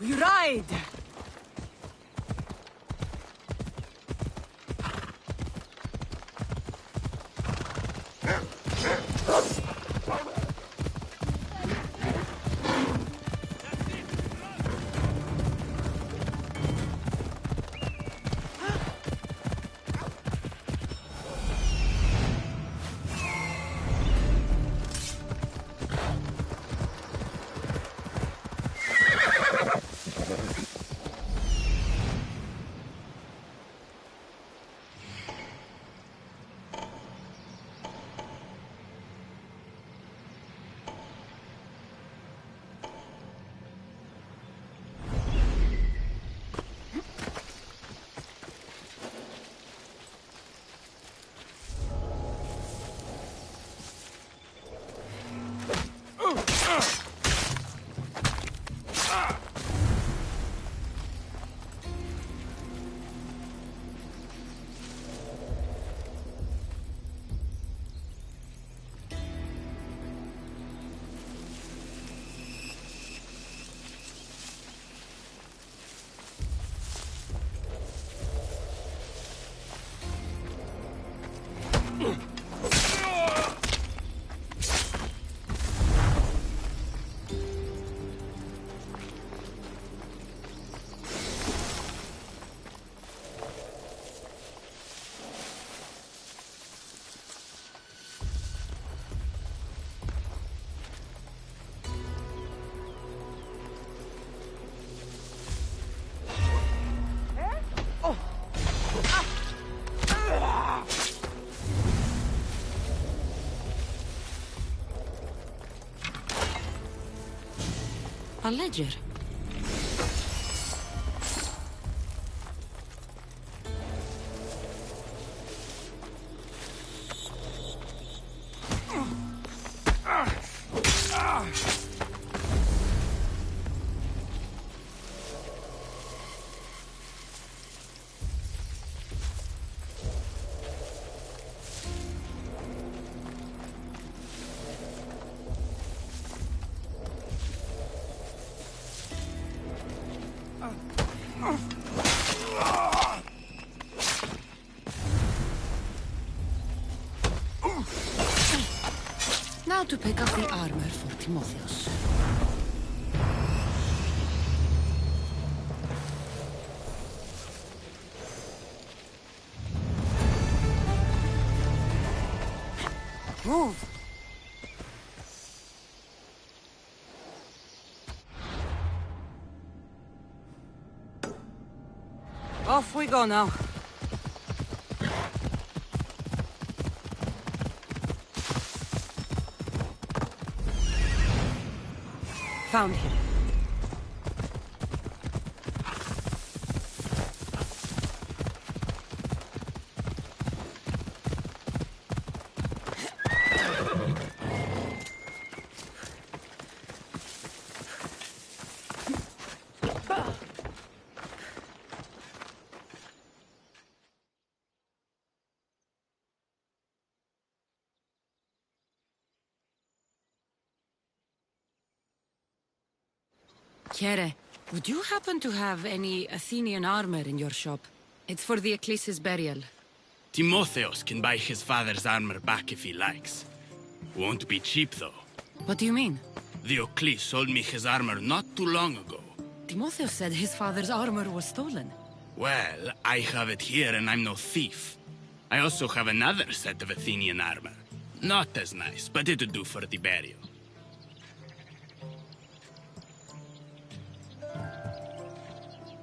We ride! A ledger. Now to pick up the armor for Timotheus. Move! Off we go now. Found him. Kere, would you happen to have any Athenian armor in your shop? It's for the Ecclesi's burial. Timotheus can buy his father's armor back if he likes. Won't be cheap, though. What do you mean? The Eccles sold me his armor not too long ago. Timotheus said his father's armor was stolen. Well, I have it here and I'm no thief. I also have another set of Athenian armor. Not as nice, but it'll do for the burial.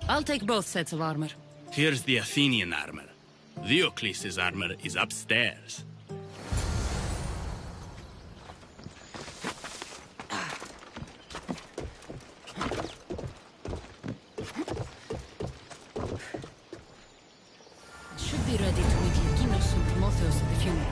I'll take both sets of armor. Here's the Athenian armor. Diocles' armor is upstairs. Should be ready to meet Lykinos and Timotheus at the funeral.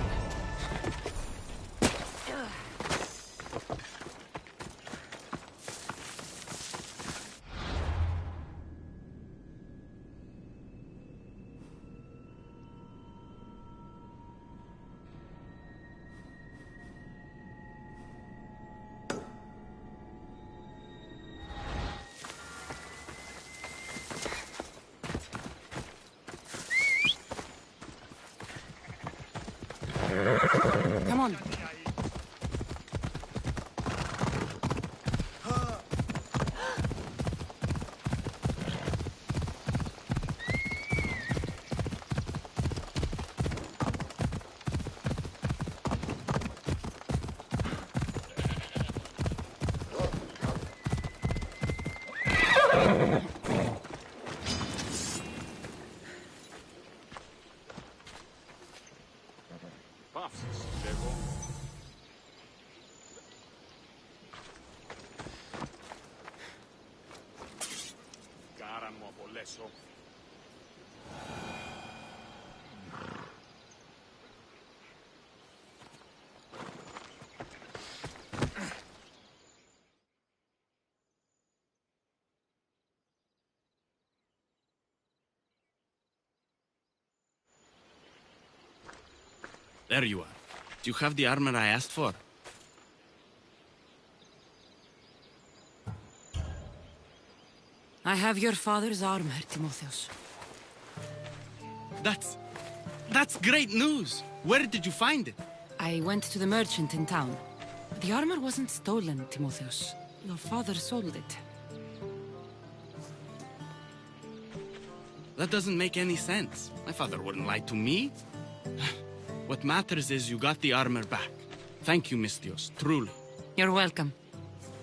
There you are. Do you have the armor I asked for? I have your father's armor, Timotheus. That's great news! Where did you find it? I went to the merchant in town. The armor wasn't stolen, Timotheus. Your father sold it. That doesn't make any sense. My father wouldn't lie to me. What matters is you got the armor back. Thank you, Misthios, truly. You're welcome.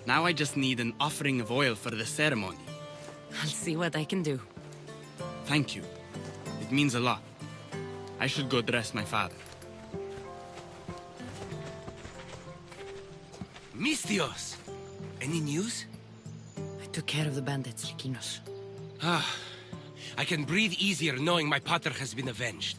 Now I just need an offering of oil for the ceremony. I'll see what I can do. Thank you. It means a lot. I should go dress my father. Misthios! Any news? I took care of the bandits, Likinos. I can breathe easier knowing my pater has been avenged.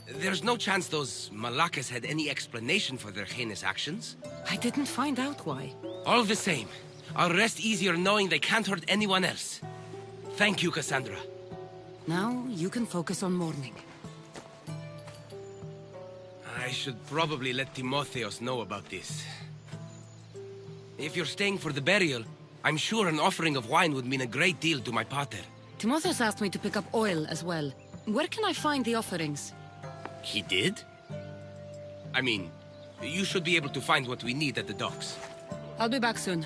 There's no chance those Malakas had any explanation for their heinous actions? I didn't find out why. All the same, I'll rest easier knowing they can't hurt anyone else. Thank you, Cassandra. Now you can focus on mourning. I should probably let Timotheus know about this. If you're staying for the burial, I'm sure an offering of wine would mean a great deal to my pater. Timotheus asked me to pick up oil as well. Where can I find the offerings? He did? I mean, you should be able to find what we need at the docks. I'll be back soon.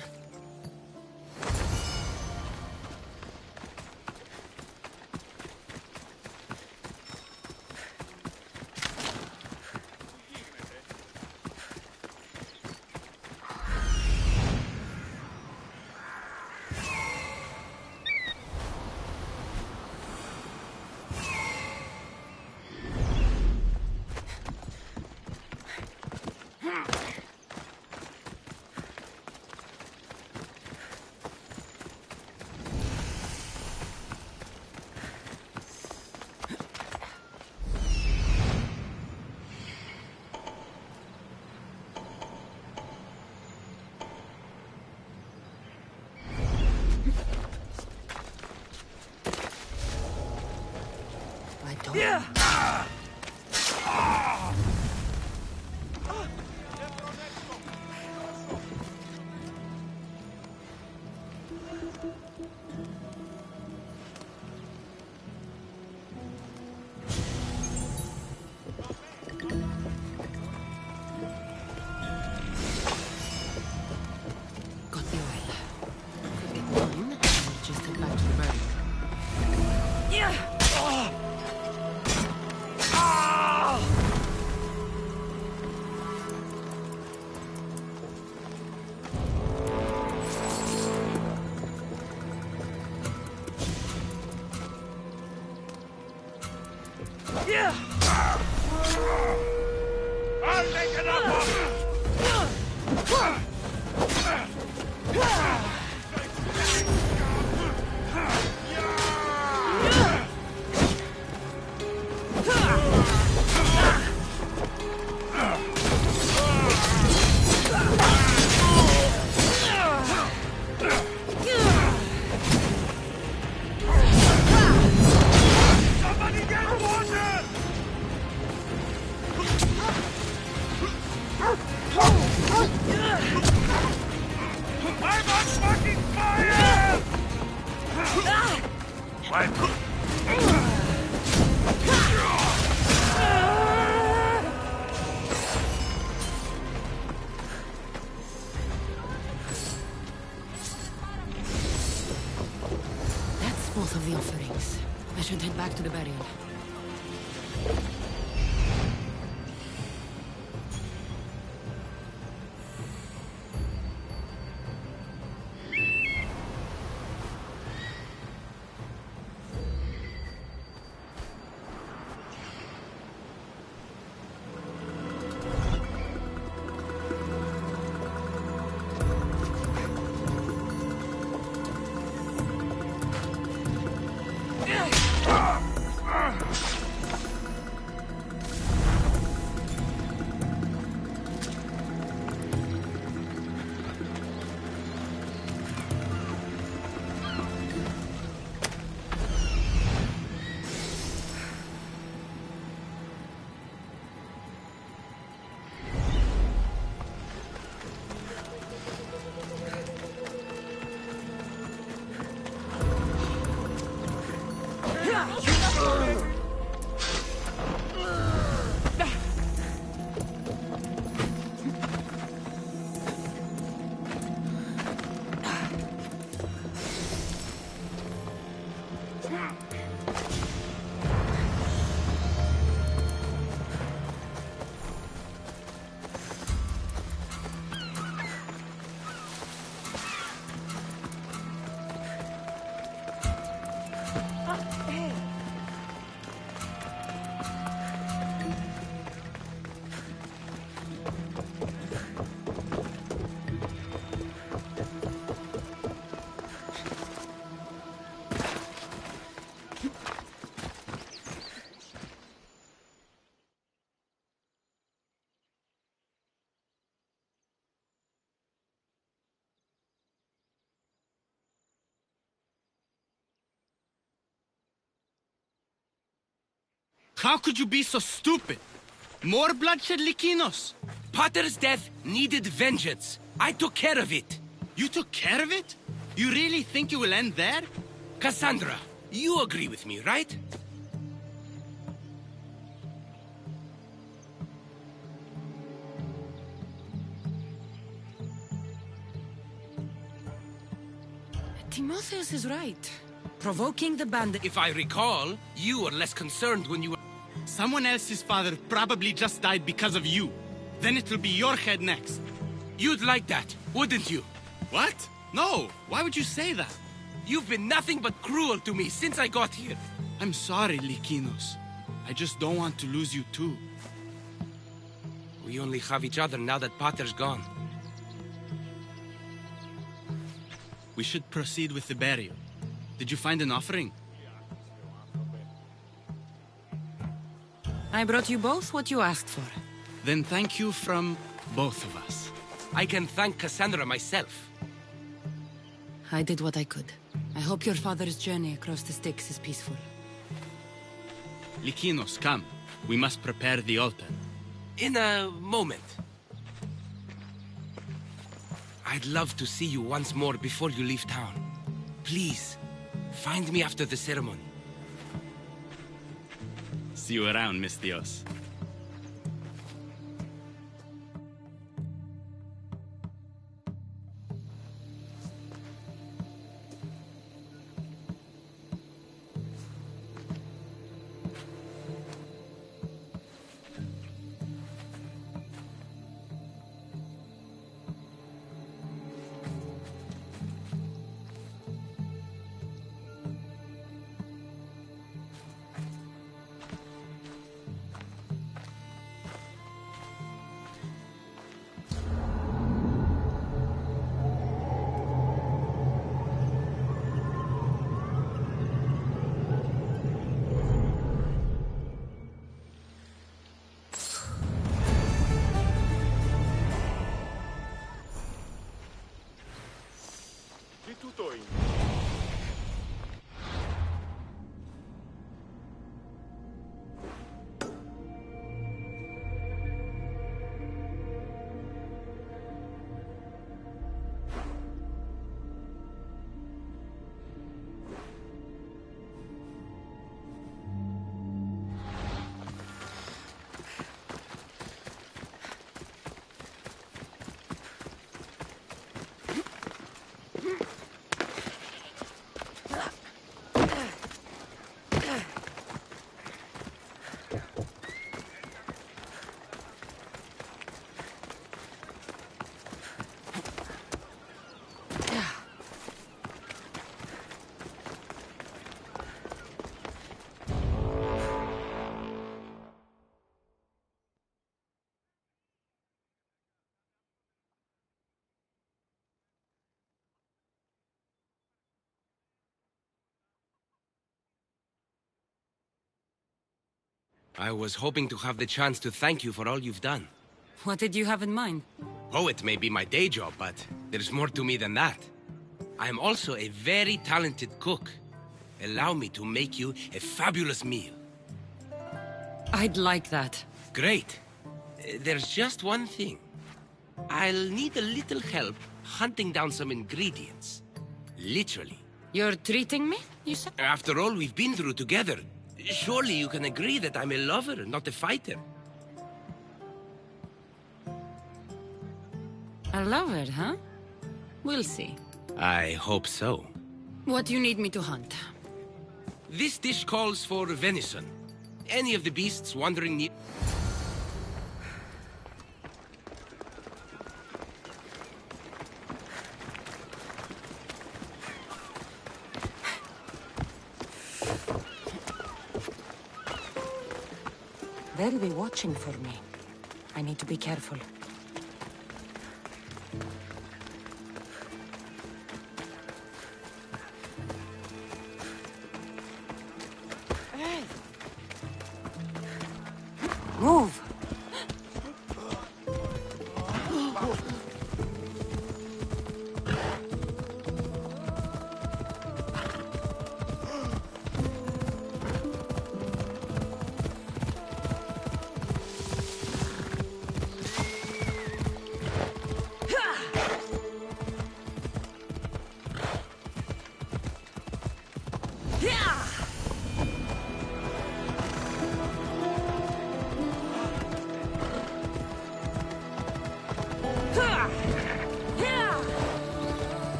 Both of the offerings. I should head back to the burial. How could you be so stupid? More bloodshed, Likinos? Potter's death needed vengeance. I took care of it. You took care of it? You really think it will end there? Cassandra, you agree with me, right? Timotheus is right. Provoking the bandit. If I recall, you were less concerned when you were... Someone else's father probably just died because of you. Then it'll be your head next. You'd like that, wouldn't you? What? No, why would you say that? You've been nothing but cruel to me since I got here. I'm sorry, Likinos. I just don't want to lose you too. We only have each other now that Potter's gone. We should proceed with the burial. Did you find an offering? I brought you both what you asked for. Then thank you from both of us. I can thank Cassandra myself. I did what I could. I hope your father's journey across the Styx is peaceful. Likinos, come. We must prepare the altar. In a moment. I'd love to see you once more before you leave town. Please, find me after the ceremony. See you around, Miss Dios. I was hoping to have the chance to thank you for all you've done. What did you have in mind? Poet may be my day job, but there's more to me than that. I am also a very talented cook. Allow me to make you a fabulous meal. I'd like that. Great. There's just one thing. I'll need a little help hunting down some ingredients. Literally. You're treating me, you said? After all we've been through together, surely you can agree that I'm a lover, not a fighter. A lover, huh? We'll see. I hope so. What do you need me to hunt? This dish calls for venison. Any of the beasts wandering near... They'll be watching for me. I need to be careful. Move!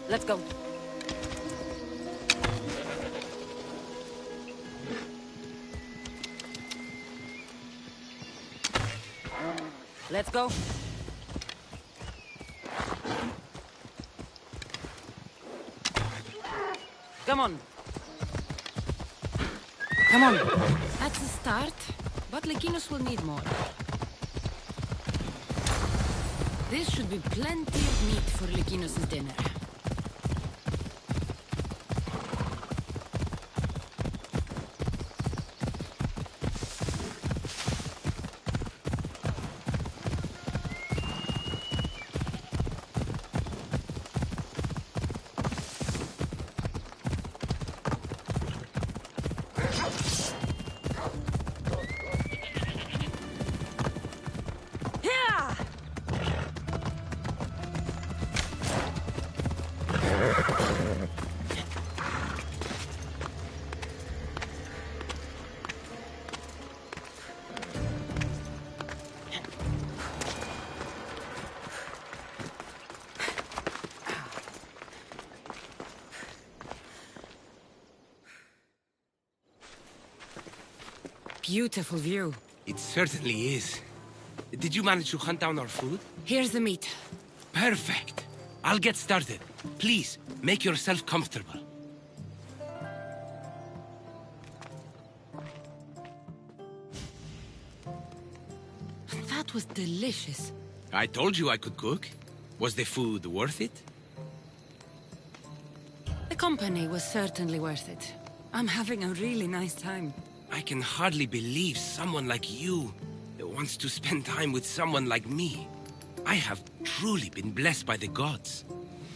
Let's go. Let's go. Come on. Come on. That's a start, but Lekinos will need more. This should be plenty of meat for Lekinos' dinner. Beautiful view. It certainly is. Did you manage to hunt down our food? Here's the meat. Perfect. I'll get started. Please, make yourself comfortable. That was delicious. I told you I could cook. Was the food worth it? The company was certainly worth it. I'm having a really nice time. I can hardly believe someone like you wants to spend time with someone like me. I have truly been blessed by the gods.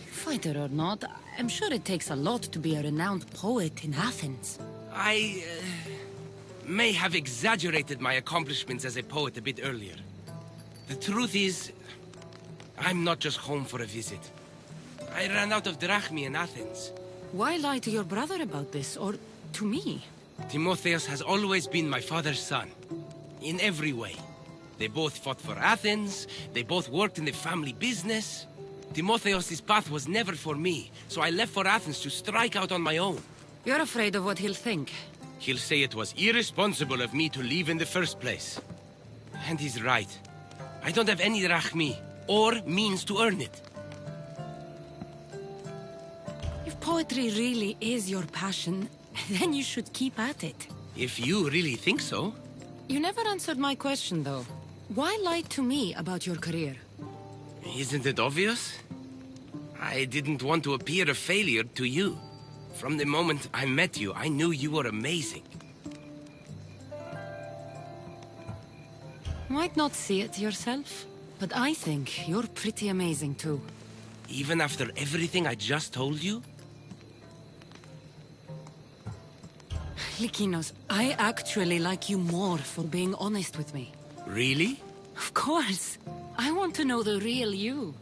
Fighter or not, I'm sure it takes a lot to be a renowned poet in Athens. I may have exaggerated my accomplishments as a poet a bit earlier. The truth is, I'm not just home for a visit. I ran out of drachmi in Athens. Why lie to your brother about this, or to me? Timotheus has always been my father's son. In every way. They both fought for Athens, they both worked in the family business. Timotheus' path was never for me, so I left for Athens to strike out on my own. You're afraid of what he'll think. He'll say it was irresponsible of me to leave in the first place. And he's right. I don't have any drachmi, or means to earn it. If poetry really is your passion, then you should keep at it. If you really think so. You never answered my question, though. Why lie to me about your career? Isn't it obvious? I didn't want to appear a failure to you. From the moment I met you, I knew you were amazing. Might not see it yourself, but I think you're pretty amazing, too. Even after everything I just told you? Likinos, I actually like you more for being honest with me. Really? Of course. I want to know the real you.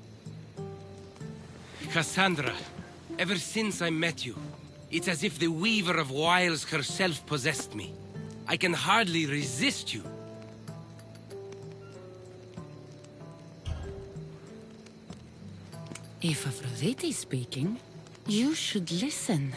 Cassandra, ever since I met you, it's as if the Weaver of Wiles herself possessed me. I can hardly resist you. If Aphrodite's speaking, you should listen.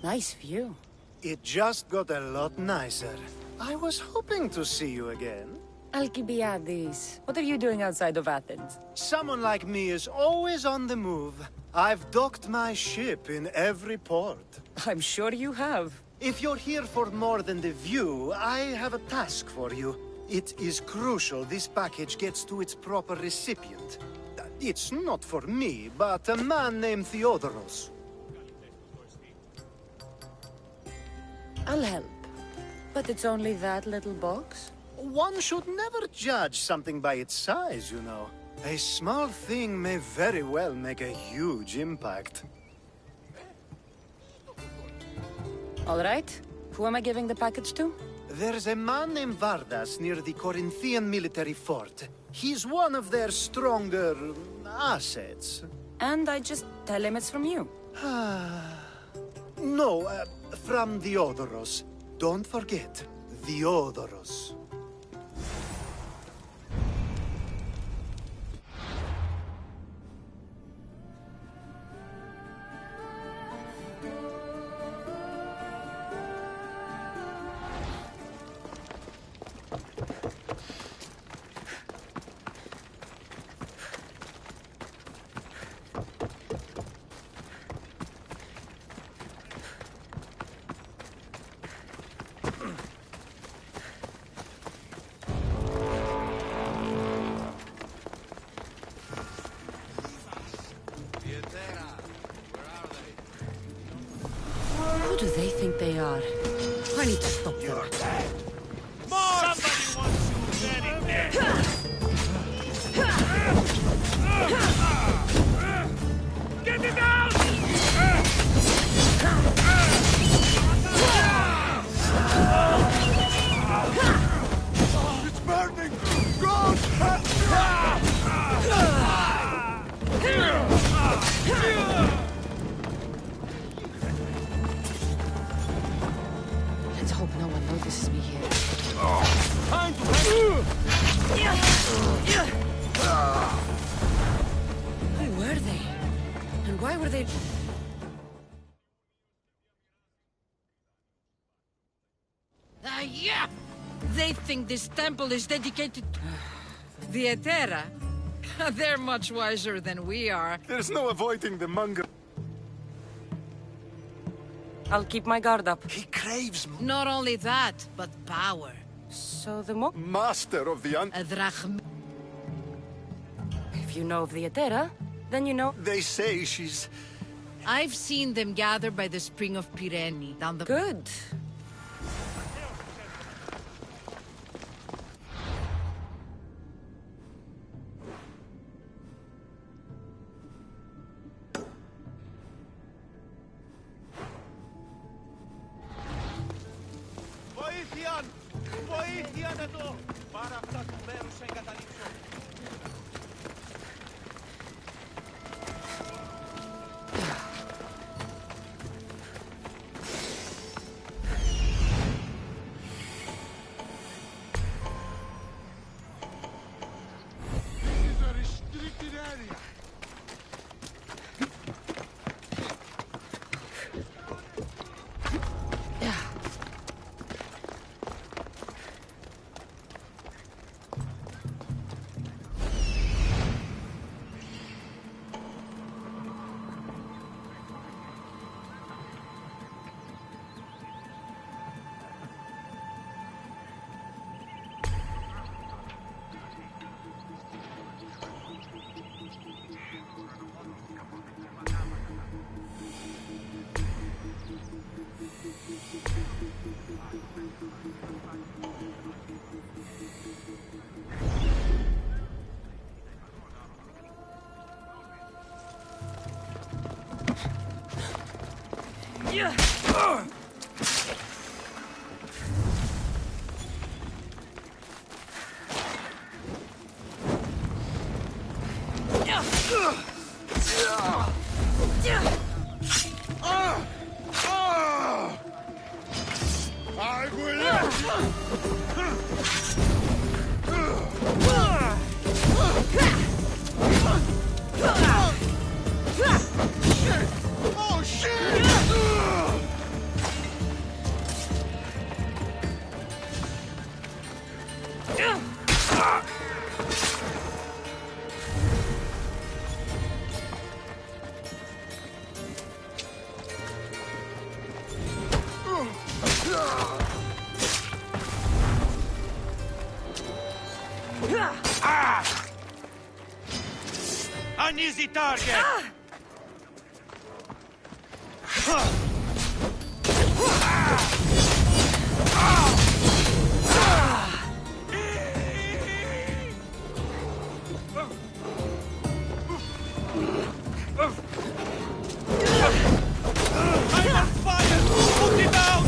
Nice view. It just got a lot nicer. I was hoping to see you again. Alcibiades, what are you doing outside of Athens? Someone like me is always on the move. I've docked my ship in every port. I'm sure you have. If you're here for more than the view, I have a task for you. It is crucial this package gets to its proper recipient. It's not for me, but a man named Theodoros. I'll help. But it's only that little box? One should never judge something by its size, you know. A small thing may very well make a huge impact. All right. Who am I giving the package to? There's a man named Vardas near the Corinthian military fort. He's one of their stronger assets. And I just tell him it's from you. No, from Theodoros. Don't forget, Theodoros. Who do they think they are? I need to stop them. Somebody wants you very dead. Get it out! It's burning! God! Let's hope no one notices me here. Time to Who were they? And why were they... Yeah! They think this temple is dedicated to the Etera. They're much wiser than we are. There's no avoiding the monger. I'll keep my guard up. He craves Not only that, but power. So the monk. master of the A drachm. If you know of the Etera, then you know. They say she's... I've seen them gather by the spring of Pireni, down the... Good. Βοήθειαν! Βοήθειαν εδώ! Πάρα αυτά του μέρους εγκαταλείψω. This is a restricted area. I Oh shit! An easy target! I'm on fire! Put it out!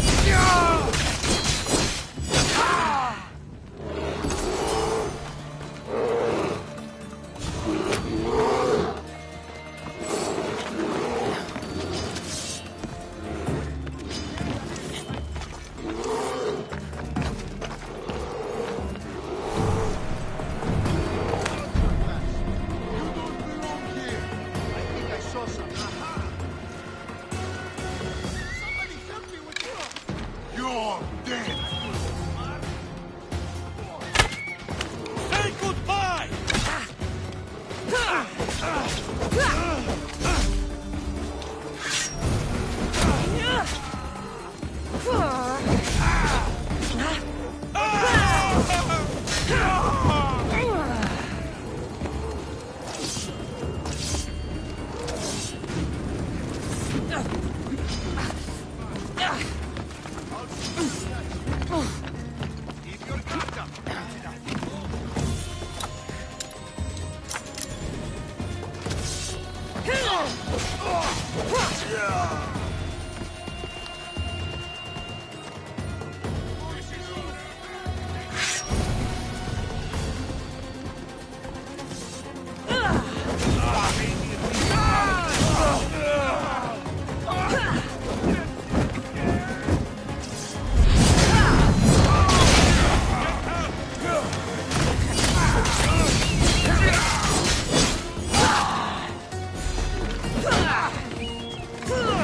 You're dead! Say goodbye! Keep your guard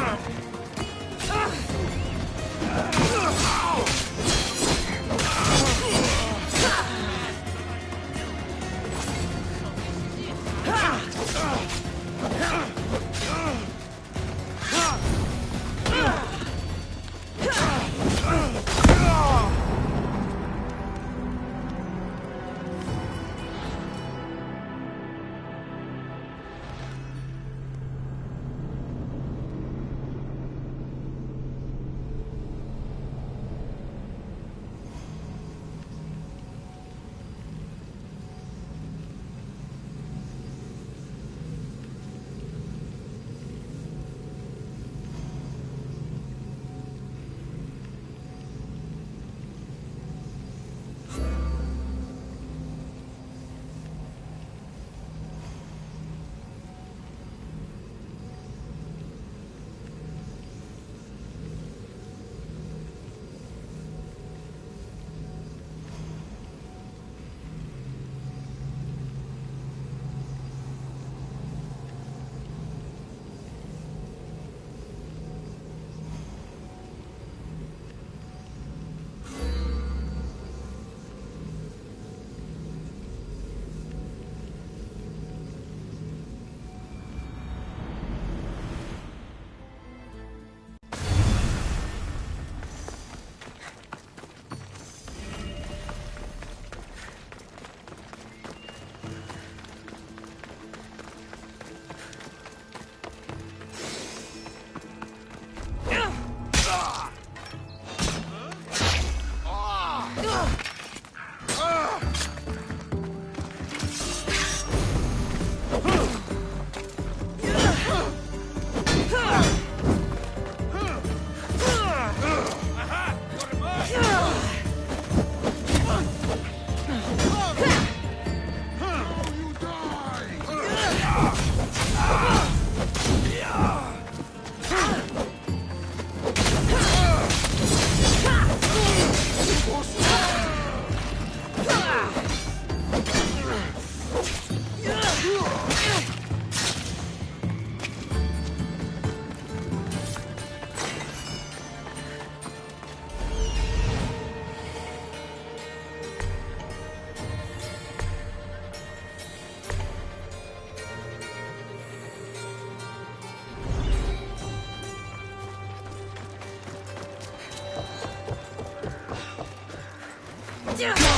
up! Victory!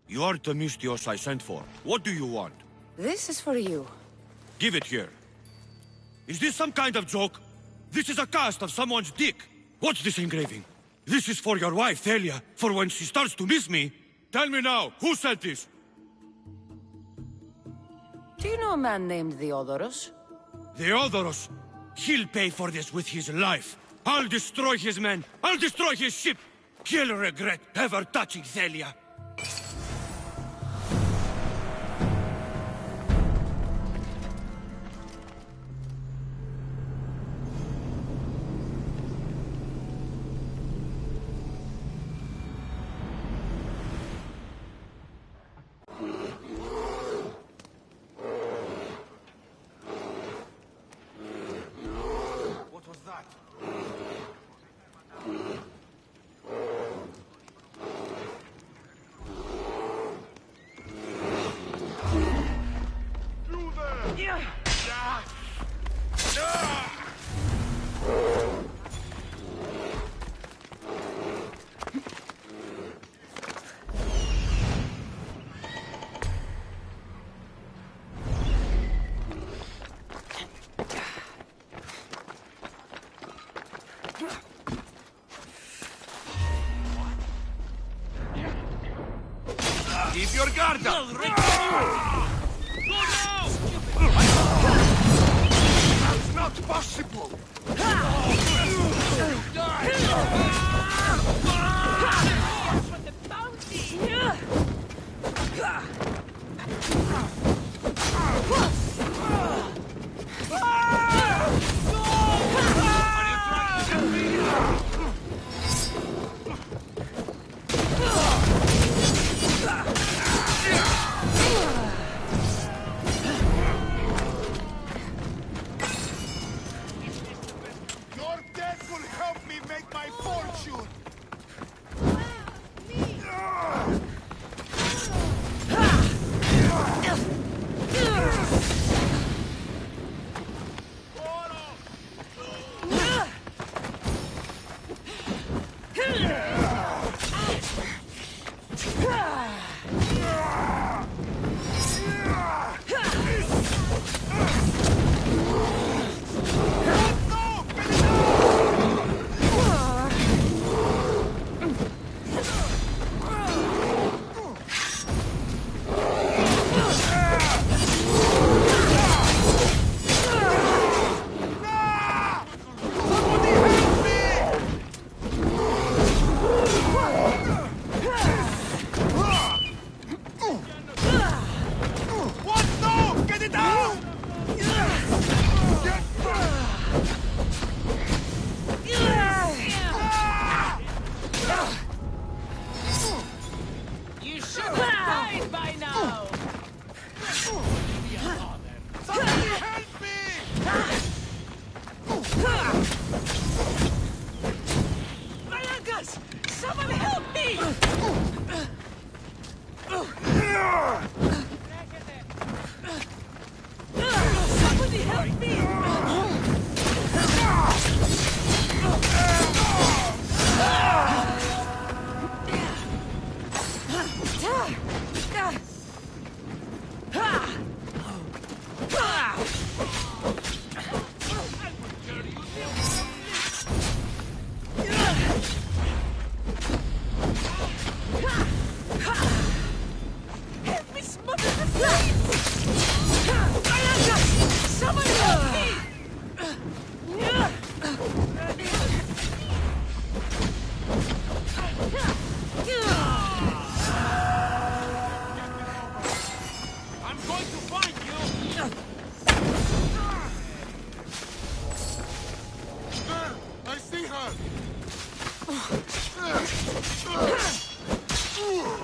You are the Mystios I sent for. What do you want? This is for you. Give it here. Is this some kind of joke? This is a cast of someone's dick. What's this engraving? This is for your wife, Thalia, for when she starts to miss me. Tell me now, who said this? Do you know a man named Theodoros? Theodoros. He'll pay for this with his life. I'll destroy his men. I'll destroy his ship. He'll regret ever touching Thalia. What was that? You there! Yeah! Keep your guard up! It's not possible! Your death will help me make my fortune!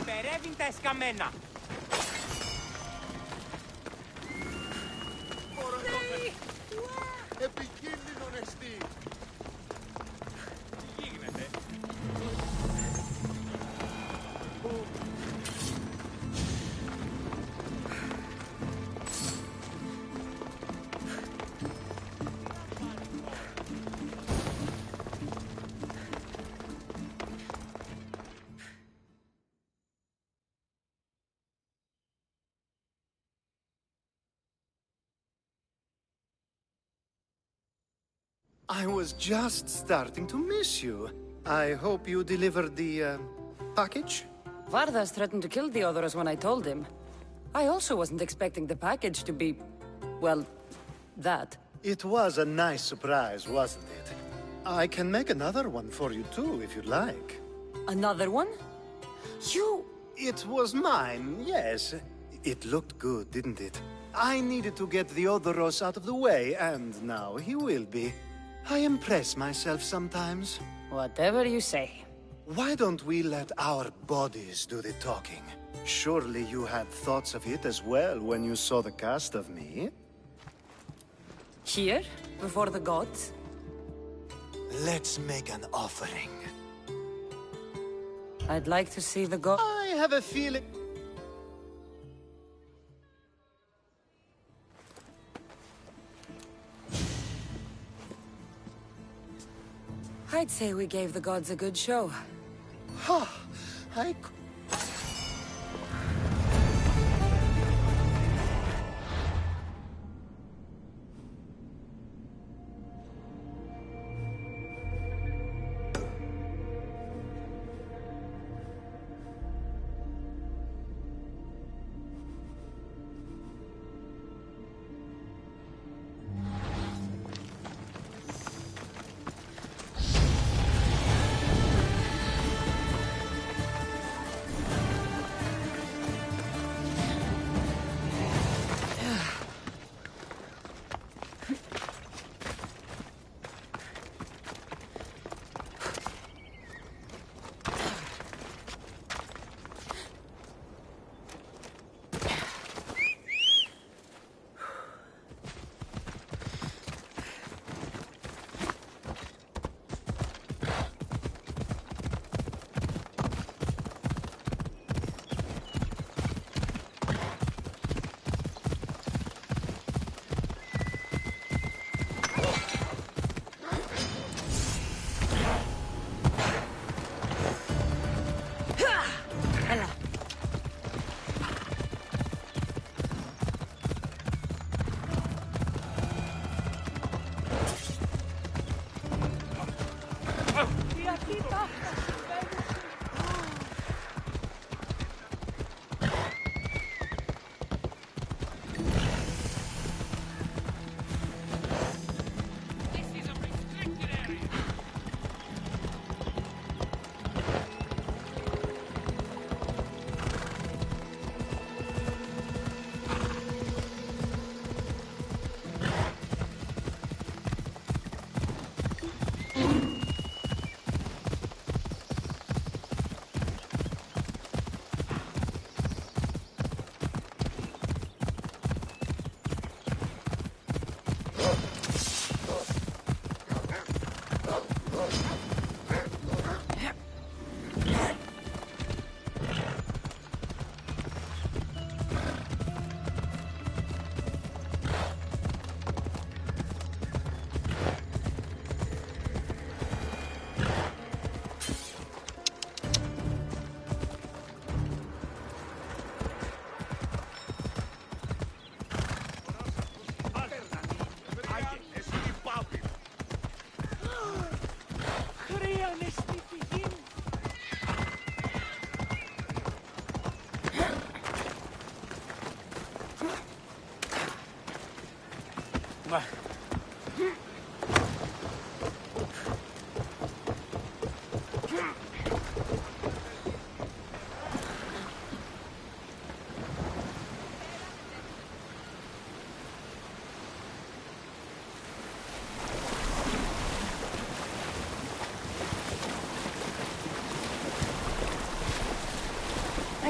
Περεύει τα εσκαμμένα. Επικίνδυνο νεστή. Τι γίνεται? I was just starting to miss you. I hope you delivered the, package? Vardas threatened to kill the Odoros when I told him. I also wasn't expecting the package to be... well, that. It was a nice surprise, wasn't it? I can make another one for you too, if you'd like. Another one? You... It was mine, yes. It looked good, didn't it? I needed to get the Odoros out of the way, and now he will be. I impress myself sometimes. Whatever you say. Why don't we let our bodies do the talking? Surely you had thoughts of it as well when you saw the cast of me? Here? Before the gods? Let's make an offering. I'd like to see the gods. I have a feeling... I'd say we gave the gods a good show. Ha! I...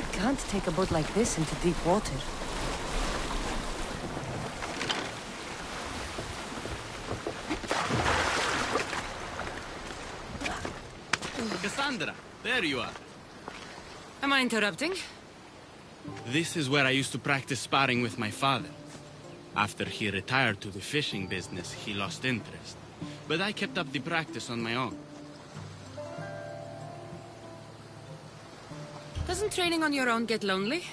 I can't take a boat like this into deep water. Cassandra, there you are. Am I interrupting? This is where I used to practice sparring with my father. After he retired to the fishing business, he lost interest. But I kept up the practice on my own. Doesn't training on your own get lonely?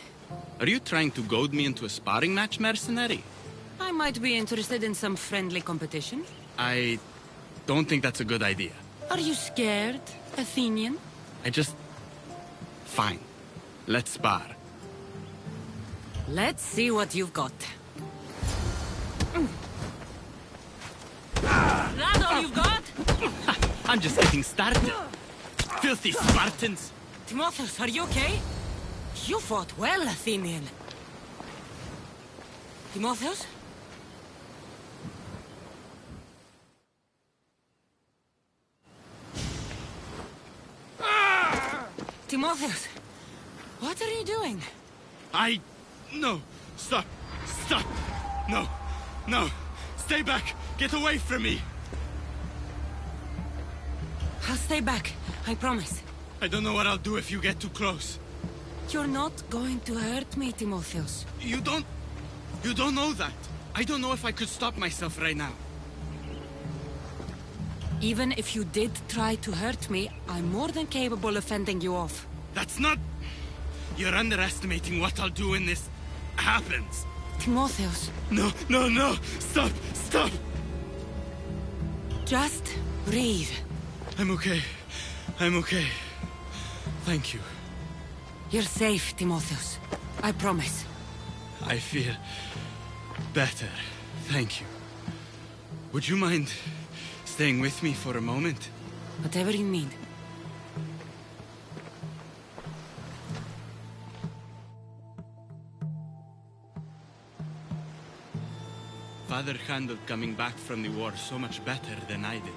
Are you trying to goad me into a sparring match, mercenary? I might be interested in some friendly competition. I don't think that's a good idea. Are you scared, Athenian? Fine. Let's spar. Let's see what you've got. That all you've got? I'm just getting started. Filthy Spartans! Timotheus, are you okay? You fought well, Athenian. Timotheus? Timotheus, what are you doing? No! Stop! Stop! No! No! Stay back! Get away from me! I'll stay back, I promise. I don't know what I'll do if you get too close. You're not going to hurt me, Timotheus. You don't know that. I don't know if I could stop myself right now. Even if you did try to hurt me, I'm more than capable of fending you off. That's not... You're underestimating what I'll do when this happens. Timotheus. No, no, no! Stop! Stop! Just breathe. I'm okay. I'm okay. Thank you. You're safe, Timotheus. I promise. I feel better. Thank you. Would you mind staying with me for a moment? Whatever you need. Father handled coming back from the war so much better than I did.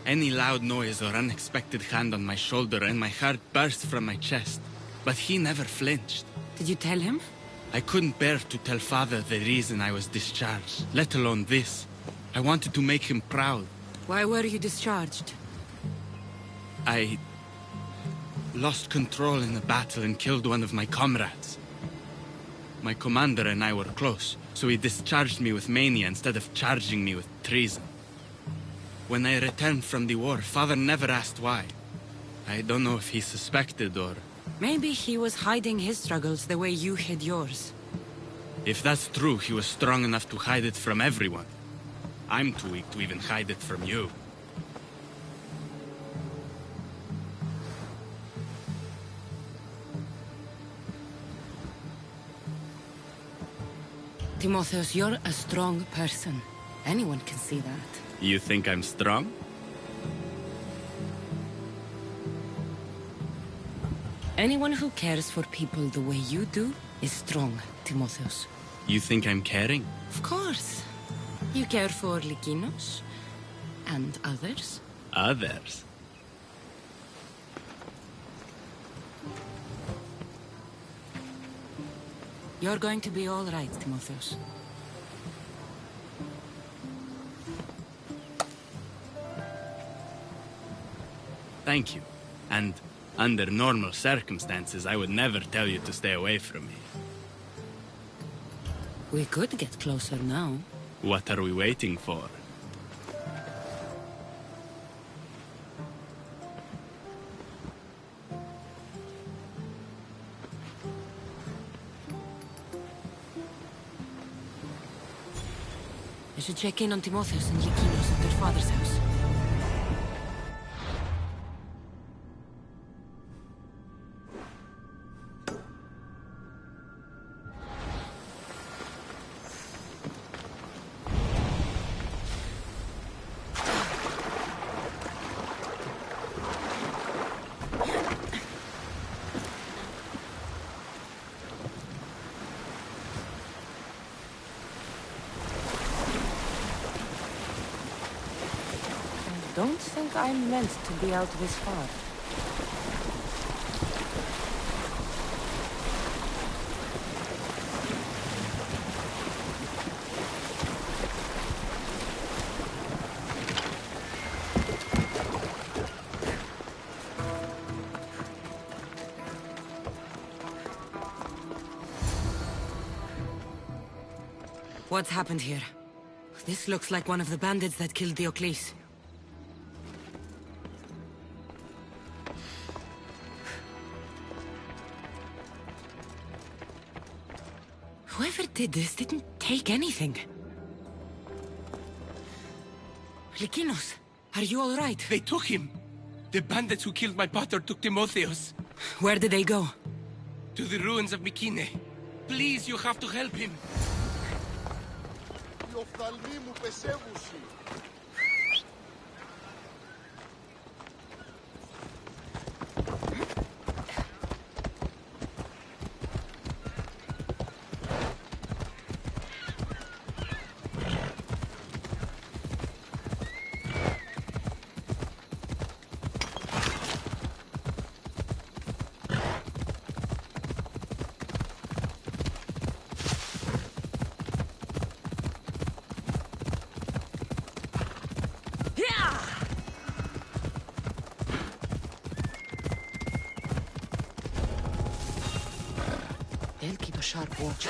Any loud noise or unexpected hand on my shoulder and my heart burst from my chest. But he never flinched. Did you tell him? I couldn't bear to tell Father the reason I was discharged, let alone this. I wanted to make him proud. Why were you discharged? I lost control in a battle and killed one of my comrades. My commander and I were close, so he discharged me with mania instead of charging me with treason. When I returned from the war, Father never asked why. I don't know if he suspected or... Maybe he was hiding his struggles the way you hid yours. If that's true, he was strong enough to hide it from everyone. I'm too weak to even hide it from you. Timotheus, you're a strong person. Anyone can see that. You think I'm strong? Anyone who cares for people the way you do is strong, Timotheus. You think I'm caring? Of course. You care for Lykinos and others. Others? You're going to be all right, Timotheus. Thank you. And under normal circumstances, I would never tell you to stay away from me. We could get closer now. What are we waiting for? I should check in on Timotheus and Lykinos at their father's house. I don't think I'm meant to be out this far. What's happened here? This looks like one of the bandits that killed Diocles. Whoever did this didn't take anything. Likinos, are you all right? They took him. The bandits who killed my pater took Timotheos. Where did they go? To the ruins of Mykine. Please, you have to help him. They'll keep a sharp watch.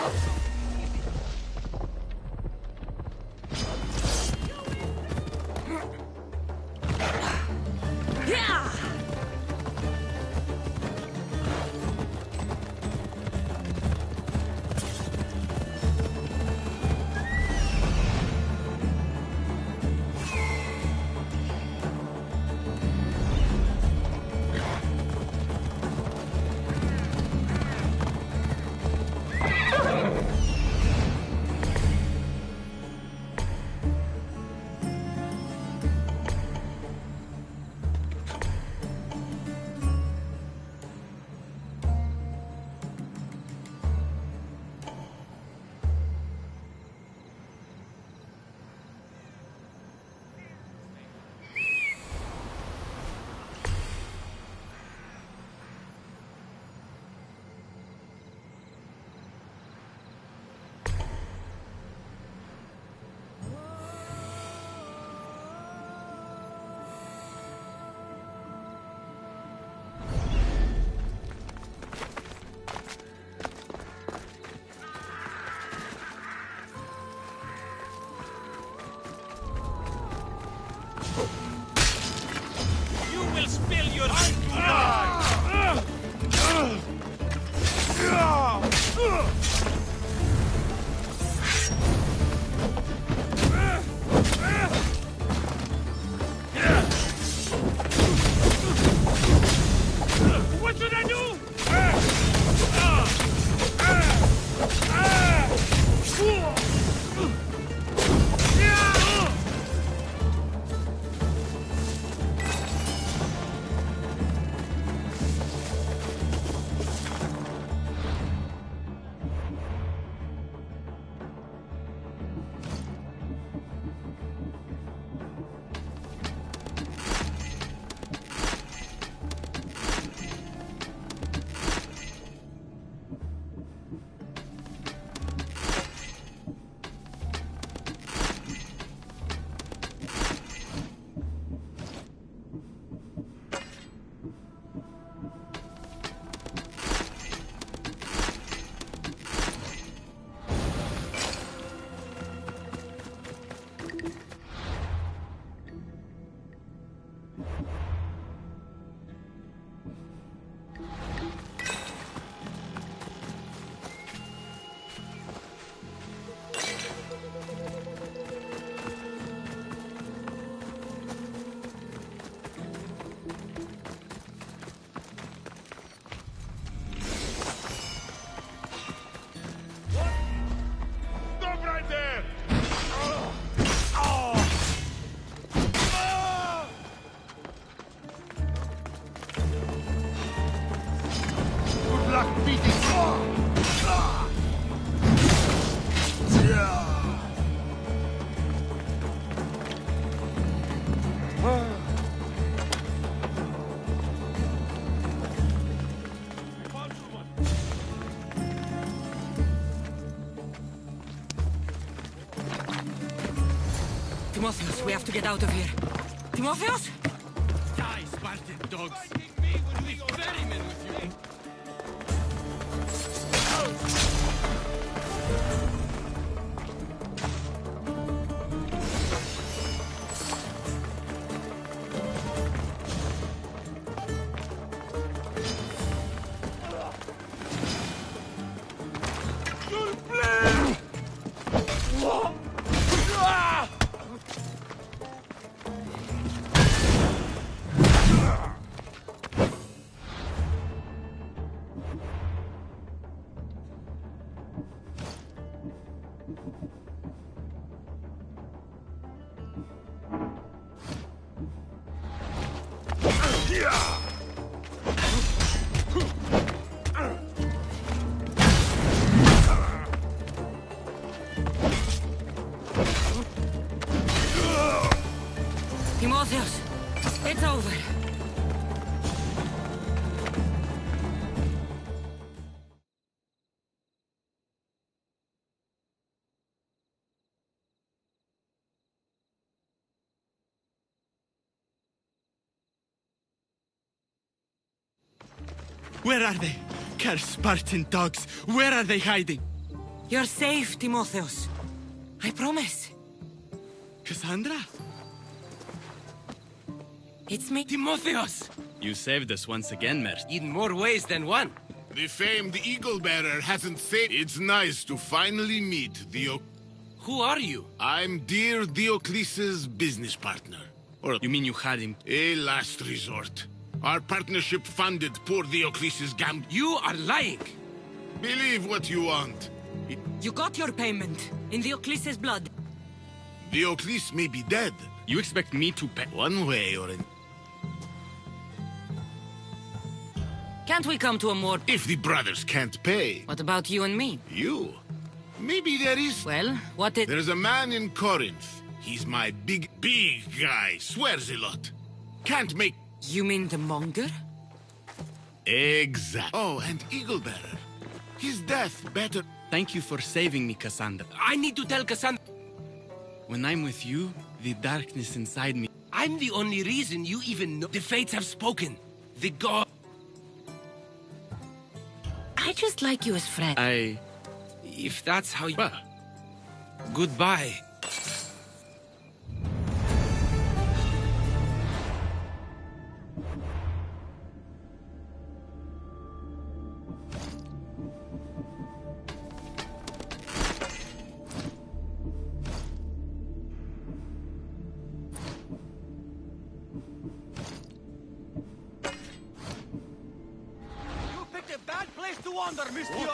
Timotheos, we have to get out of here. Timotheos? Die, Spartan dogs! Leave ferrymen with you! over. Where are they? Curse Spartan dogs! Where are they hiding? You're safe, Timotheus. I promise. Cassandra? It's me. Timotheus! You saved us once again, Mert. In more ways than one. The famed Eagle-Bearer hasn't said it's nice to finally meet Who are you? I'm dear Diocles' business partner. Or You mean you had him? a last resort. Our partnership funded poor Diocles' You are lying! Believe what you want. You got your payment. In Diocles' blood. Diocles may be dead. You expect me to pay? One way or another. Can't we come to a more... If the brothers can't pay, What about you and me? you. Maybe there is... Well, what is... There's a man in Corinth. He's my big guy. Swears a lot. Can't make... You mean the monger? Exact. Oh, and Eagle-Bearer. His death better... Thank you for saving me, Cassandra. I need to tell Cassandra. When I'm with you, the darkness inside me... I'm the only reason you even know. The fates have spoken. The god... I just like you as friend. If that's how you... Well, Goodbye. You picked a bad place to wander, Mr.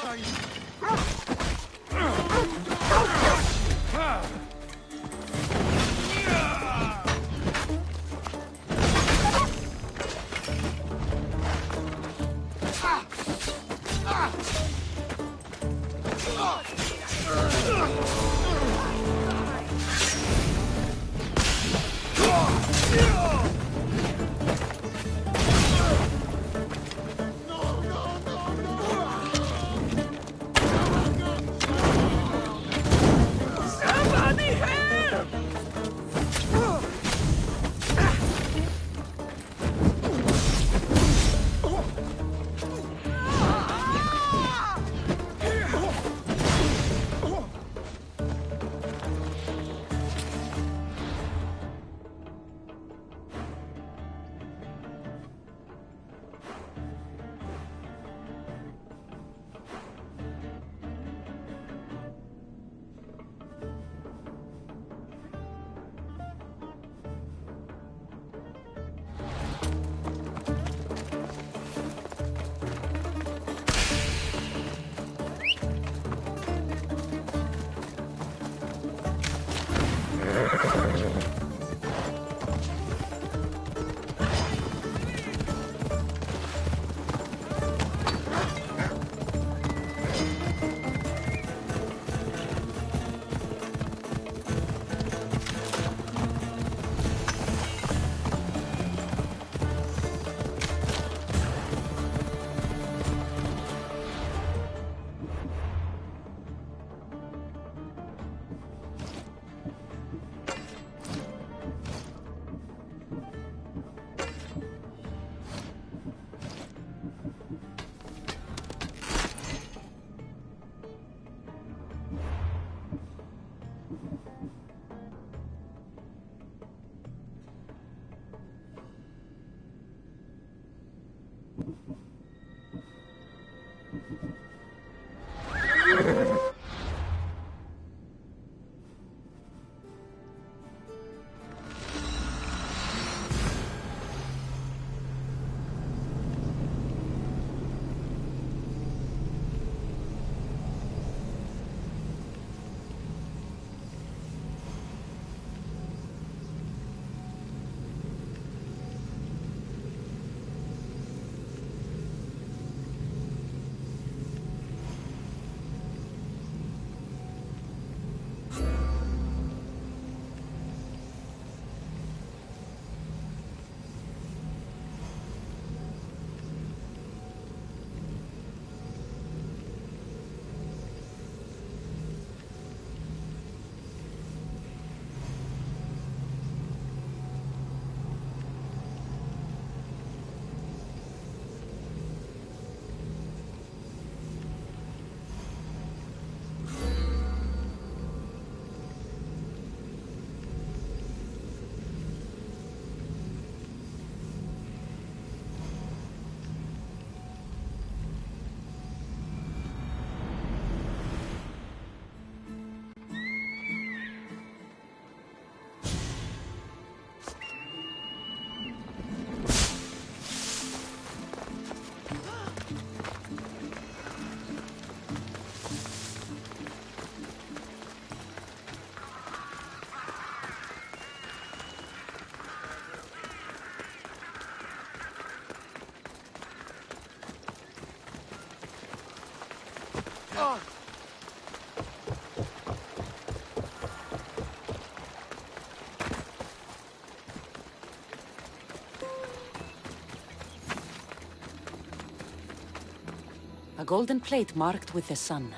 A golden plate marked with the sun.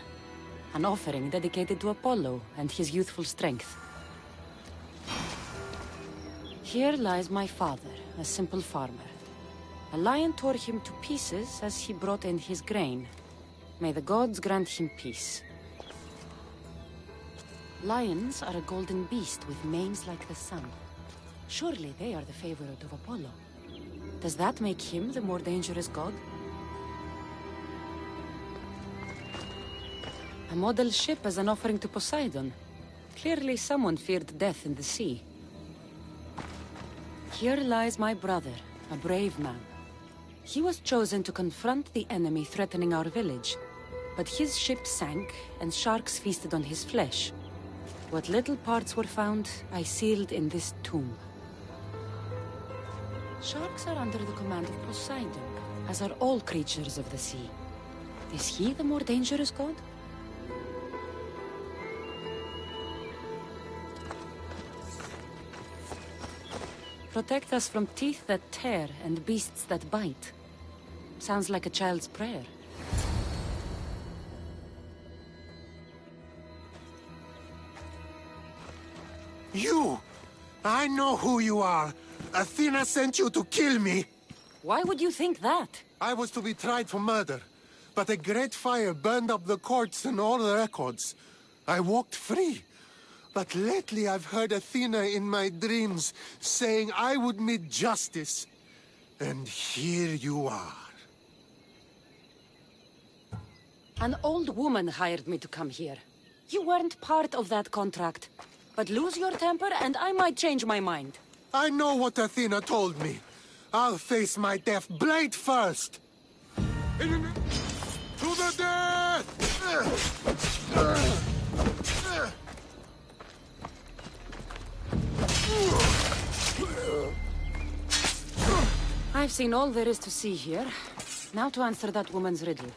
An offering dedicated to Apollo and his youthful strength. Here lies my father, a simple farmer. A lion tore him to pieces as he brought in his grain. May the gods grant him peace. Lions are a golden beast with manes like the sun. Surely they are the favorite of Apollo. Does that make him the more dangerous god? A model ship as an offering to Poseidon. Clearly someone feared death in the sea. Here lies my brother, a brave man. He was chosen to confront the enemy threatening our village, but his ship sank and sharks feasted on his flesh. What little parts were found, I sealed in this tomb. Sharks are under the command of Poseidon, as are all creatures of the sea. Is he the more dangerous god? Protect us from teeth that tear and beasts that bite. Sounds like a child's prayer. You! I know who you are. Athena sent you to kill me. Why would you think that? I was to be tried for murder, but a great fire burned up the courts and all the records. I walked free. But lately I've heard Athena in my dreams saying I would meet justice. And here you are. An old woman hired me to come here. You weren't part of that contract. But lose your temper and I might change my mind. I know what Athena told me. I'll face my death blade first. To the death! I've seen all there is to see here. Now to answer that woman's riddle.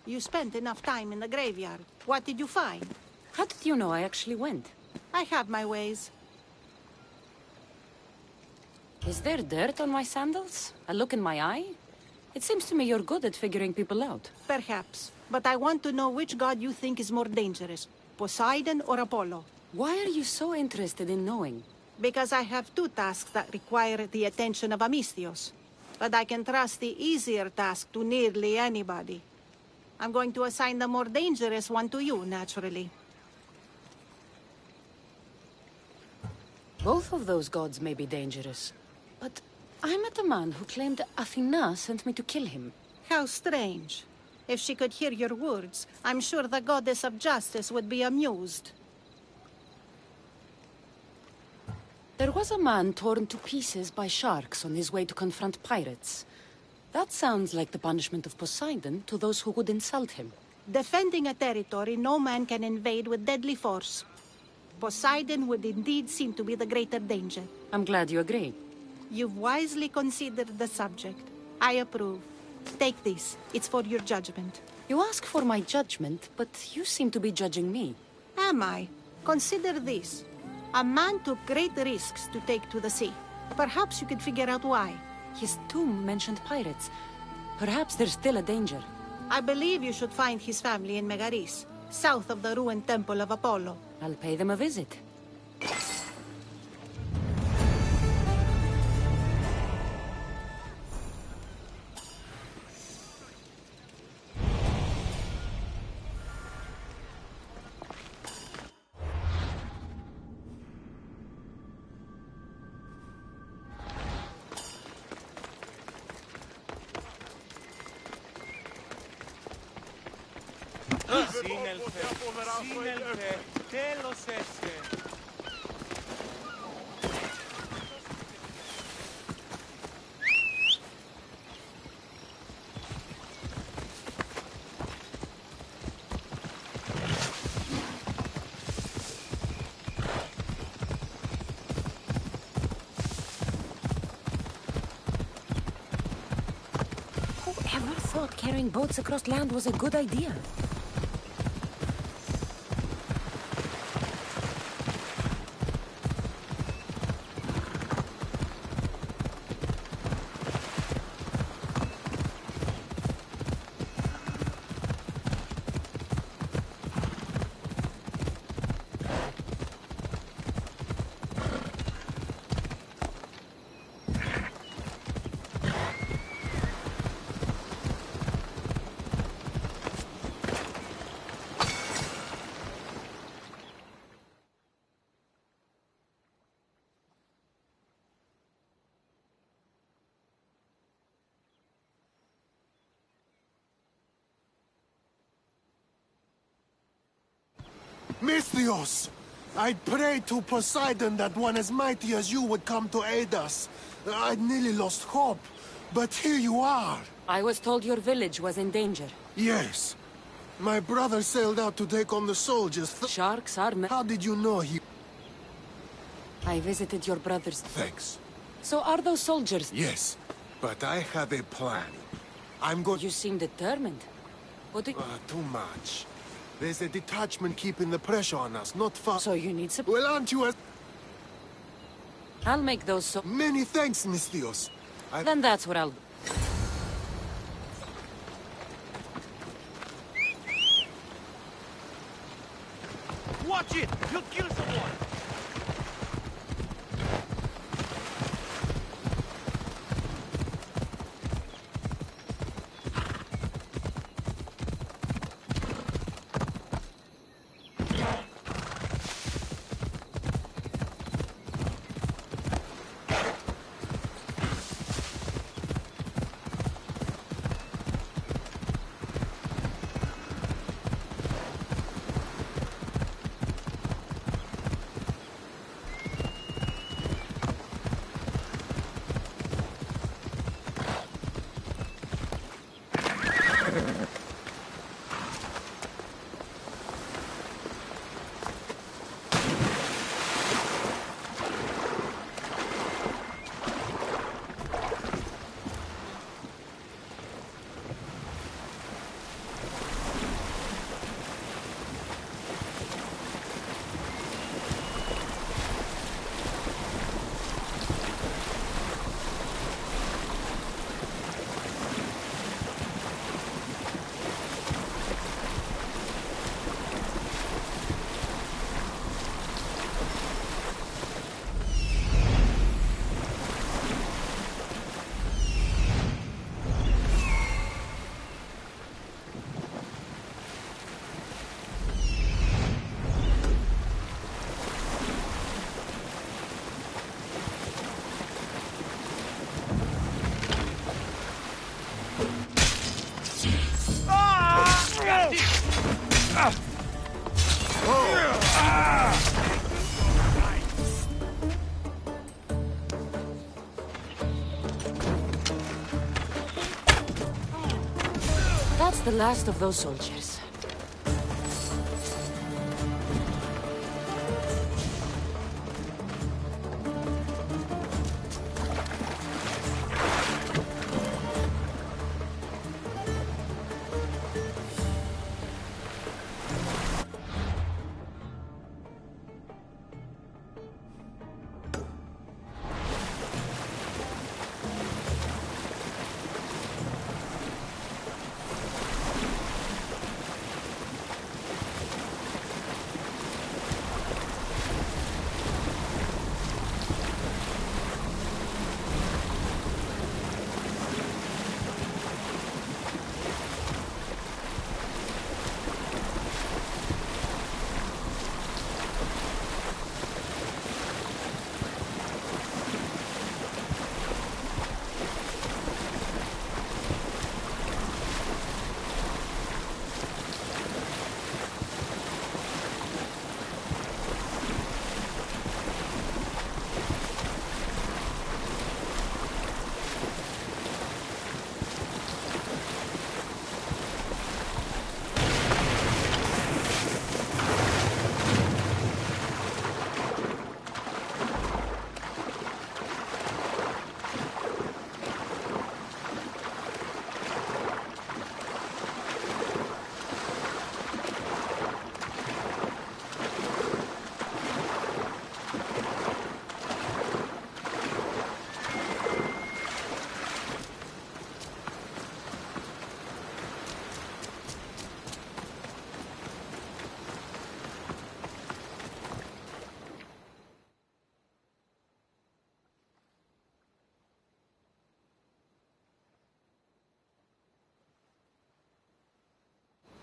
You spent enough time in the graveyard. What did you find? How did you know I actually went? I have my ways. Is there dirt on my sandals? A look in my eye? It seems to me you're good at figuring people out. Perhaps. But I want to know which god you think is more dangerous. Poseidon or Apollo? Why are you so interested in knowing? Because I have two tasks that require the attention of Amistios. But I can trust the easier task to nearly anybody. I'm going to assign the more dangerous one to you, naturally. Both of those gods may be dangerous. But I met a man who claimed Athena sent me to kill him. How strange. If she could hear your words, I'm sure the goddess of justice would be amused. There was a man torn to pieces by sharks on his way to confront pirates. That sounds like the punishment of Poseidon to those who would insult him. Defending a territory no man can invade with deadly force. Poseidon would indeed seem to be the greater danger. I'm glad you agree. You've wisely considered the subject. I approve. Take this. It's for your judgment. You ask for my judgment, but you seem to be judging me. Am I? Consider this. A man took great risks to take to the sea. Perhaps you could figure out why. His tomb mentioned pirates. Perhaps there's still a danger. I believe you should find his family in Megaris, south of the ruined temple of Apollo. I'll pay them a visit. Σύνελθε, τέλος έστε. Whoever thought carrying boats across land was a good idea? Misthios! I prayed to Poseidon that one as mighty as you would come to aid us. I'd nearly lost hope, but here you are. I was told your village was in danger. Yes. My brother sailed out to take on the soldiers. Sharks are... How did you know he... I visited your brother's... Thanks. So are those soldiers... Yes, but I have a plan. I'm going... You seem determined. What do... too much. There's a detachment keeping the pressure on us, not far... So you need support? Well, aren't you as... I'll make those so... Many thanks, Misthios. Then that's what I'll... Watch it! You'll kill someone! That's the last of those soldiers.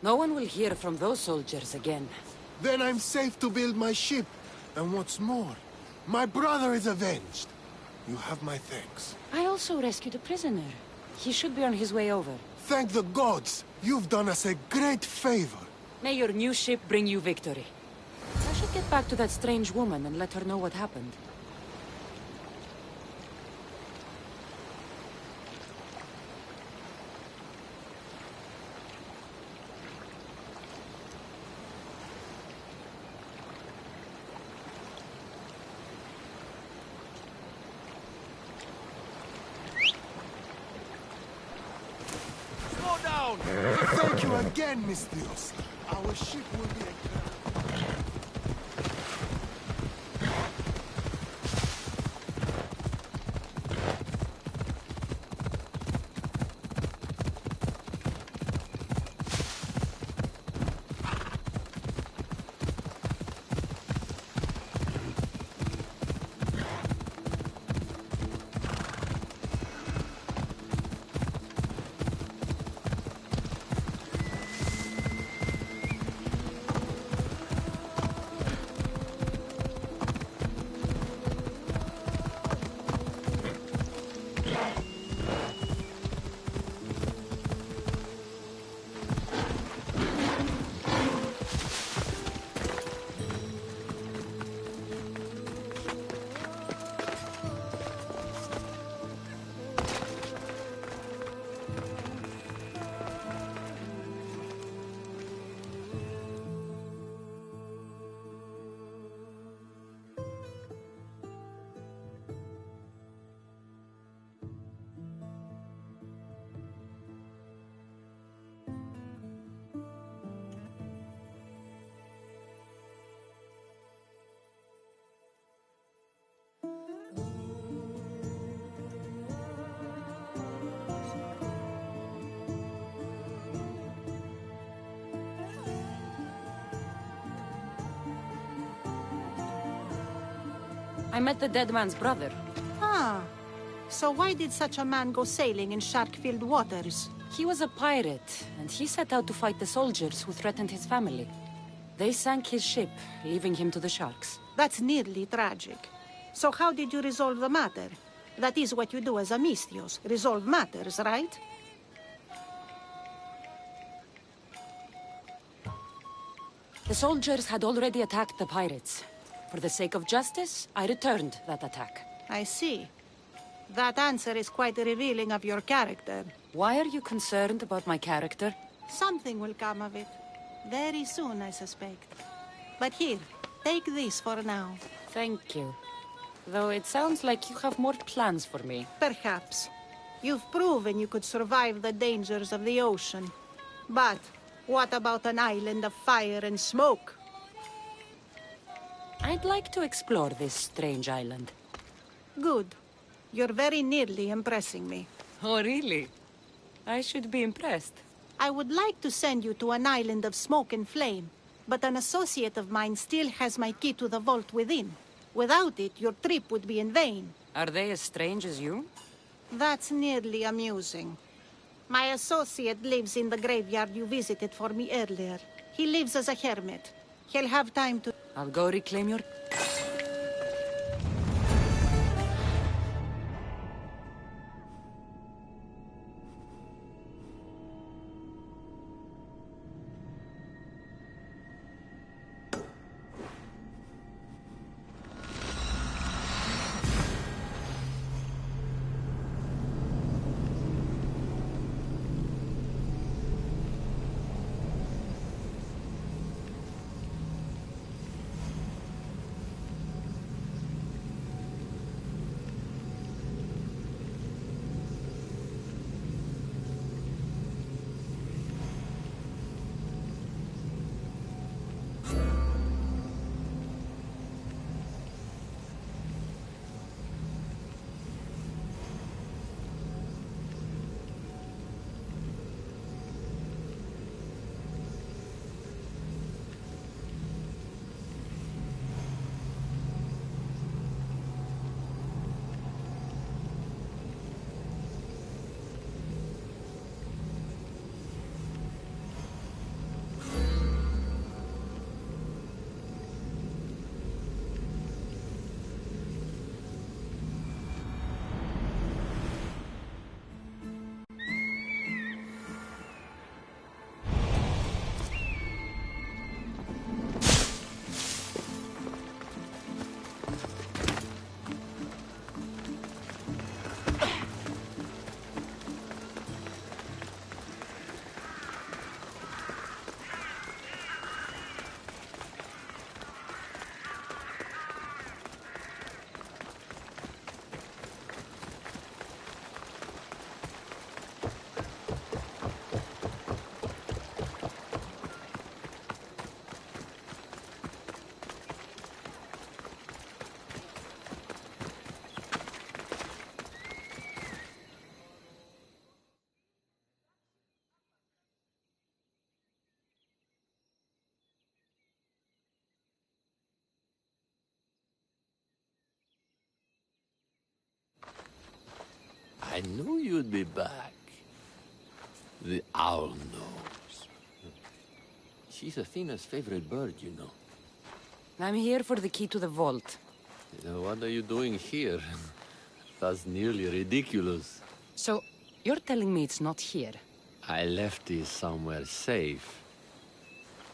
No one will hear from those soldiers again. Then I'm safe to build my ship. And what's more, my brother is avenged. You have my thanks. I also rescued a prisoner. He should be on his way over. Thank the gods! You've done us a great favor. May your new ship bring you victory. I should get back to that strange woman and let her know what happened. Thank you again, Mistios. Our ship will be a... I met the dead man's brother. Ah. So why did such a man go sailing in shark-filled waters? He was a pirate, and he set out to fight the soldiers who threatened his family. They sank his ship, leaving him to the sharks. That's nearly tragic. So how did you resolve the matter? That is what you do as a Mistios, resolve matters, right? The soldiers had already attacked the pirates. For the sake of justice, I returned that attack. I see. That answer is quite revealing of your character. Why are you concerned about my character? Something will come of it. Very soon, I suspect. But here, take this for now. Thank you. Though it sounds like you have more plans for me. Perhaps. You've proven you could survive the dangers of the ocean. But what about an island of fire and smoke? I'd like to explore this strange island. Good. You're very nearly impressing me. Oh, really? I should be impressed. I would like to send you to an island of smoke and flame, but an associate of mine still has my key to the vault within. Without it, your trip would be in vain. Are they as strange as you? That's nearly amusing. My associate lives in the graveyard you visited for me earlier. He lives as a hermit. He'll have time to... I'll go reclaim your... I knew you'd be back. The owl knows. She's Athena's favorite bird, you know. I'm here for the key to the vault. What are you doing here? That's nearly ridiculous. So, you're telling me it's not here? I left it somewhere safe.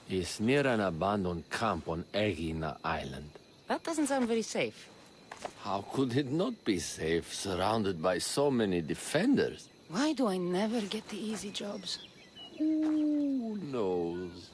It's near an abandoned camp on Egina Island. That doesn't sound very safe. How could it not be safe, surrounded by so many defenders? Why do I never get the easy jobs? Who knows?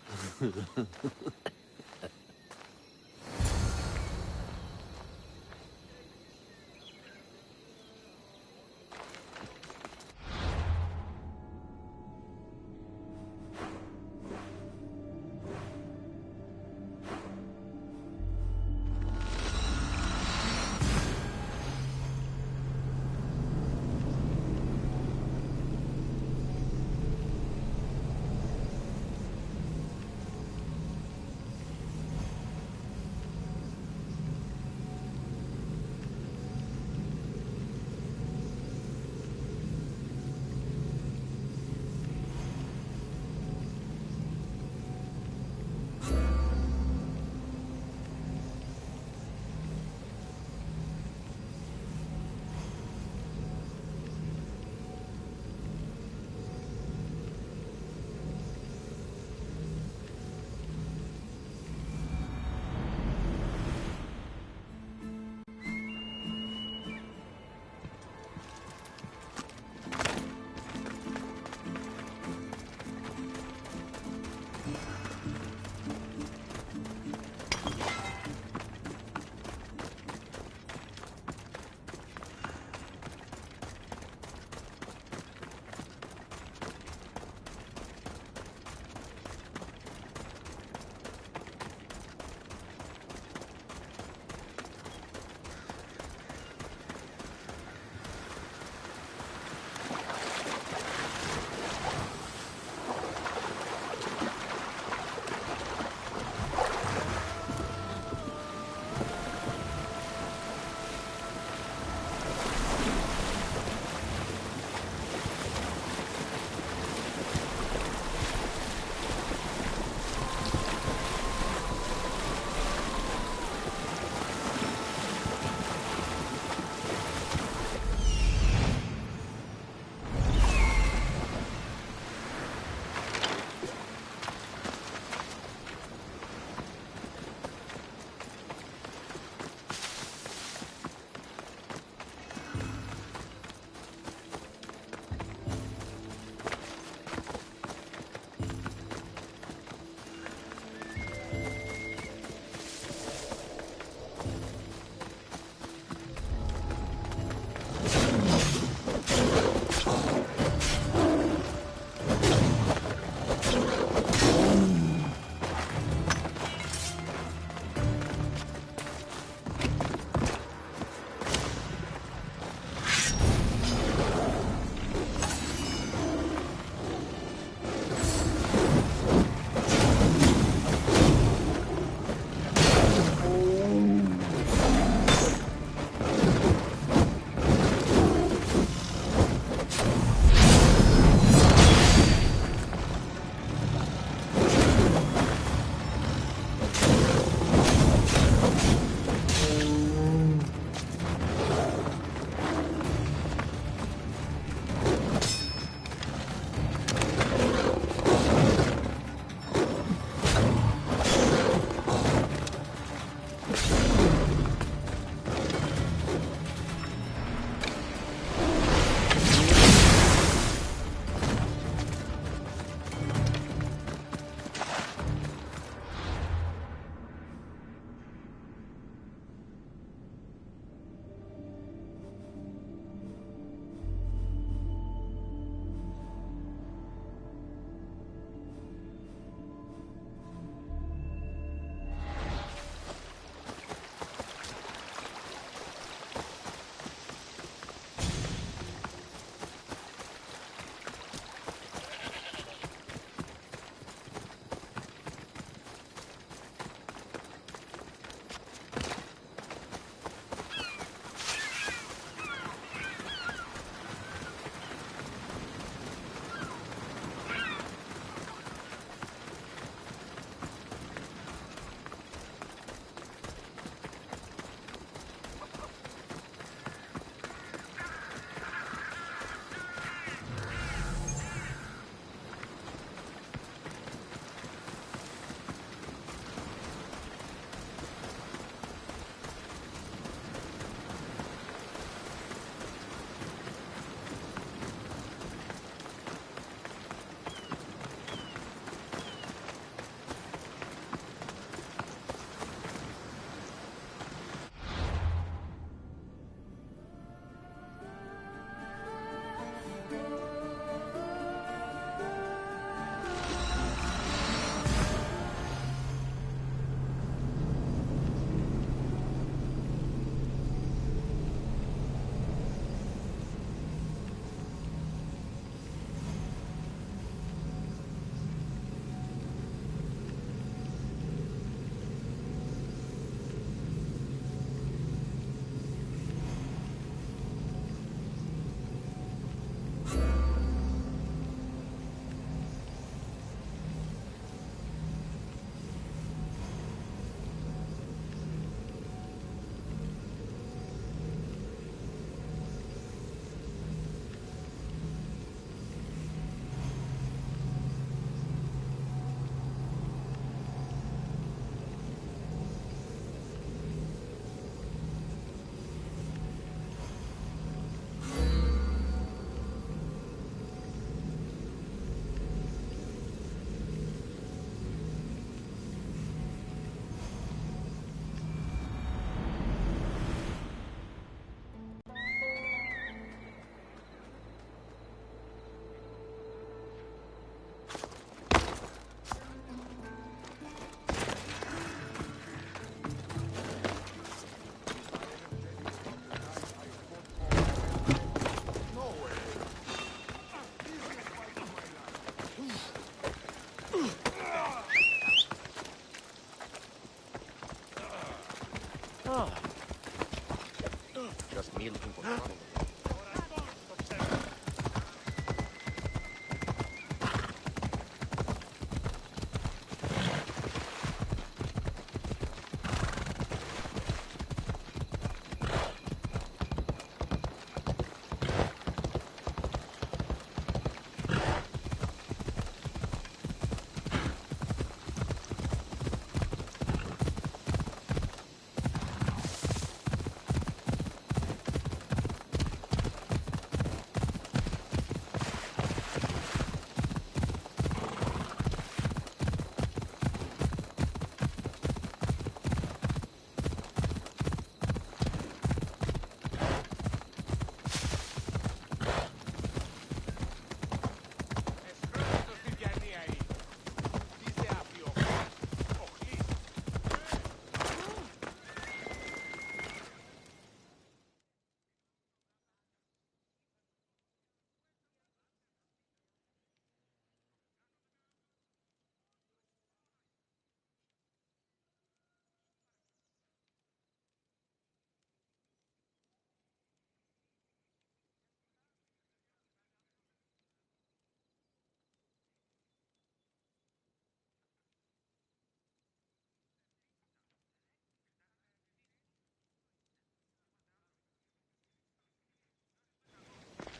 Just me looking for trouble.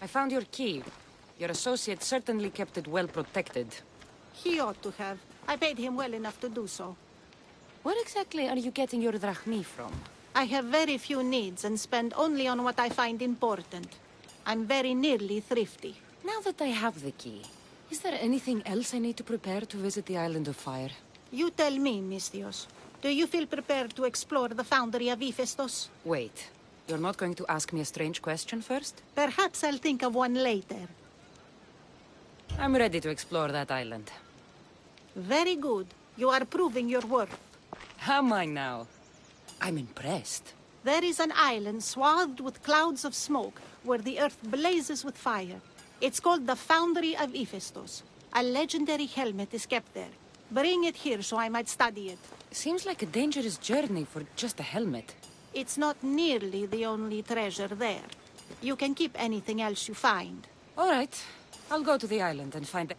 I found your key. Your associate certainly kept it well protected. He ought to have. I paid him well enough to do so. Where exactly are you getting your drachmi from? I have very few needs and spend only on what I find important. I'm very nearly thrifty. Now that I have the key, is there anything else I need to prepare to visit the Island of Fire? You tell me, Misthios. Do you feel prepared to explore the foundry of Hephaestus? Wait, you're not going to ask me a strange question first? Perhaps I'll think of one later. I'm ready to explore that island. Very good. You are proving your worth. Am I now? I'm impressed. There is an island swathed with clouds of smoke where the earth blazes with fire. It's called the Foundry of Hephaestus. A legendary helmet is kept there. Bring it here so I might study it. Seems like a dangerous journey for just a helmet. It's not nearly the only treasure there. You can keep anything else you find. All right. I'll go to the island and find...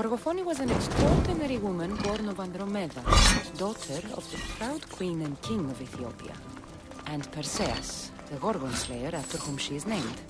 Gorgofoni was an extraordinary woman born of Andromeda, daughter of the proud queen and king of Ethiopia, and Perseus, the Gorgon slayer after whom she is named.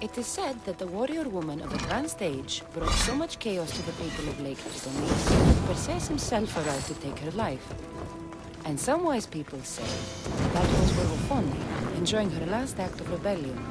It is said that the warrior woman of advanced age brought so much chaos to the people of Lake Tritonus that Perseus himself arrived to take her life. And some wise people say that was Gorgofoni, enjoying her last act of rebellion.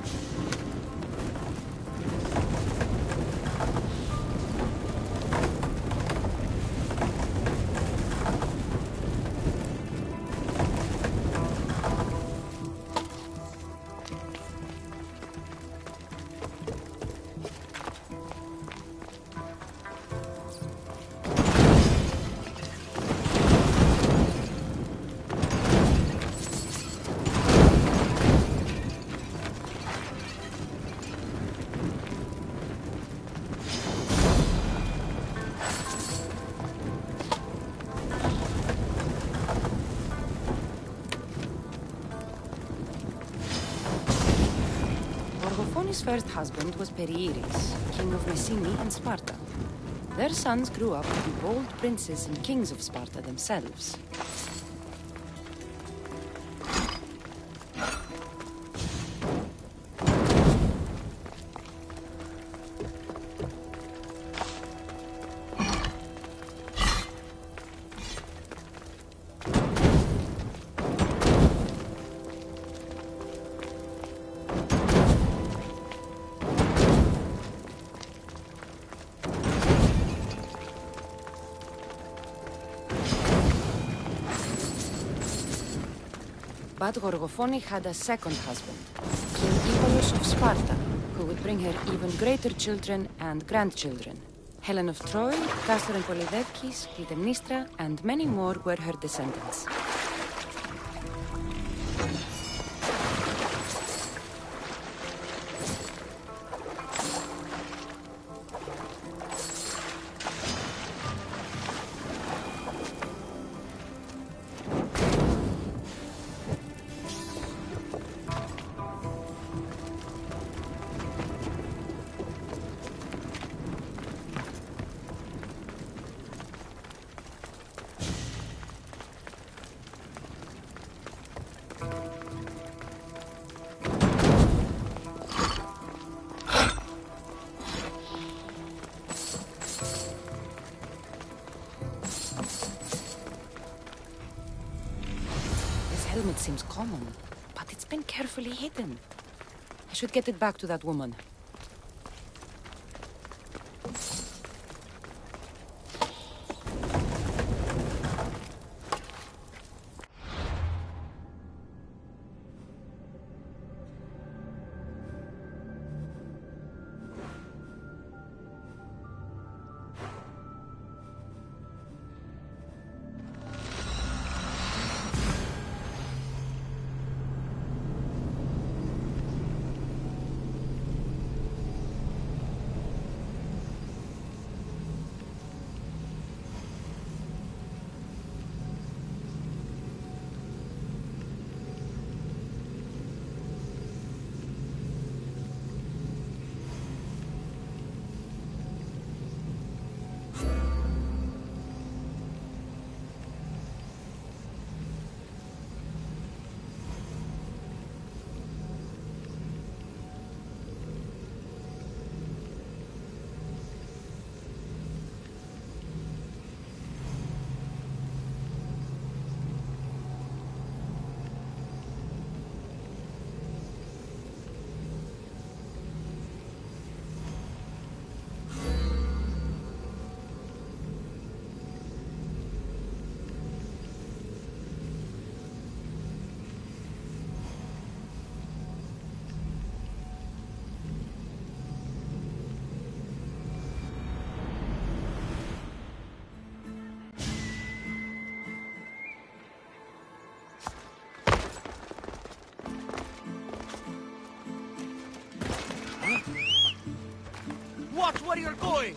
Gorgofoni's first husband was Perieres, king of Messini and Sparta. Their sons grew up to be bold princes and kings of Sparta themselves. But Gorgofoni had a second husband, King Hippolytus of Sparta, who would bring her even greater children and grandchildren. Helen of Troy, Castor and Polydevkis, Clytemnestra, and many more were her descendants. It seems common, but it's been carefully hidden. I should get it back to that woman. you're going!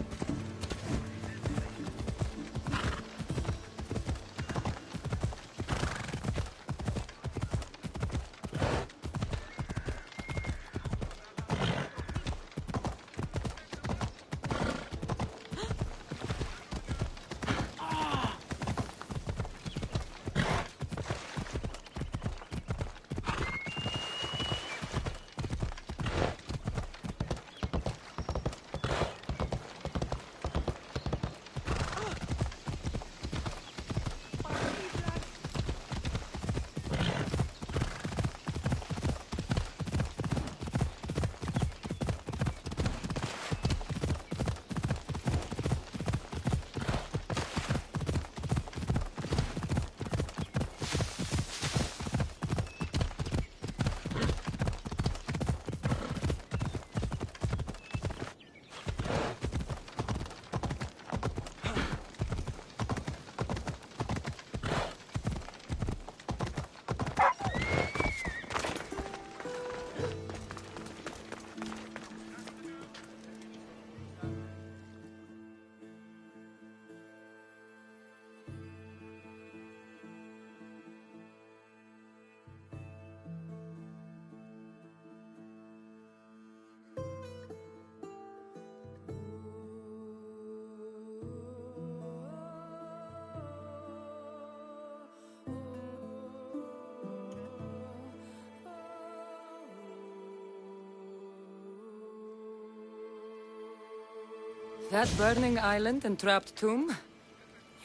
That burning island and trapped tomb?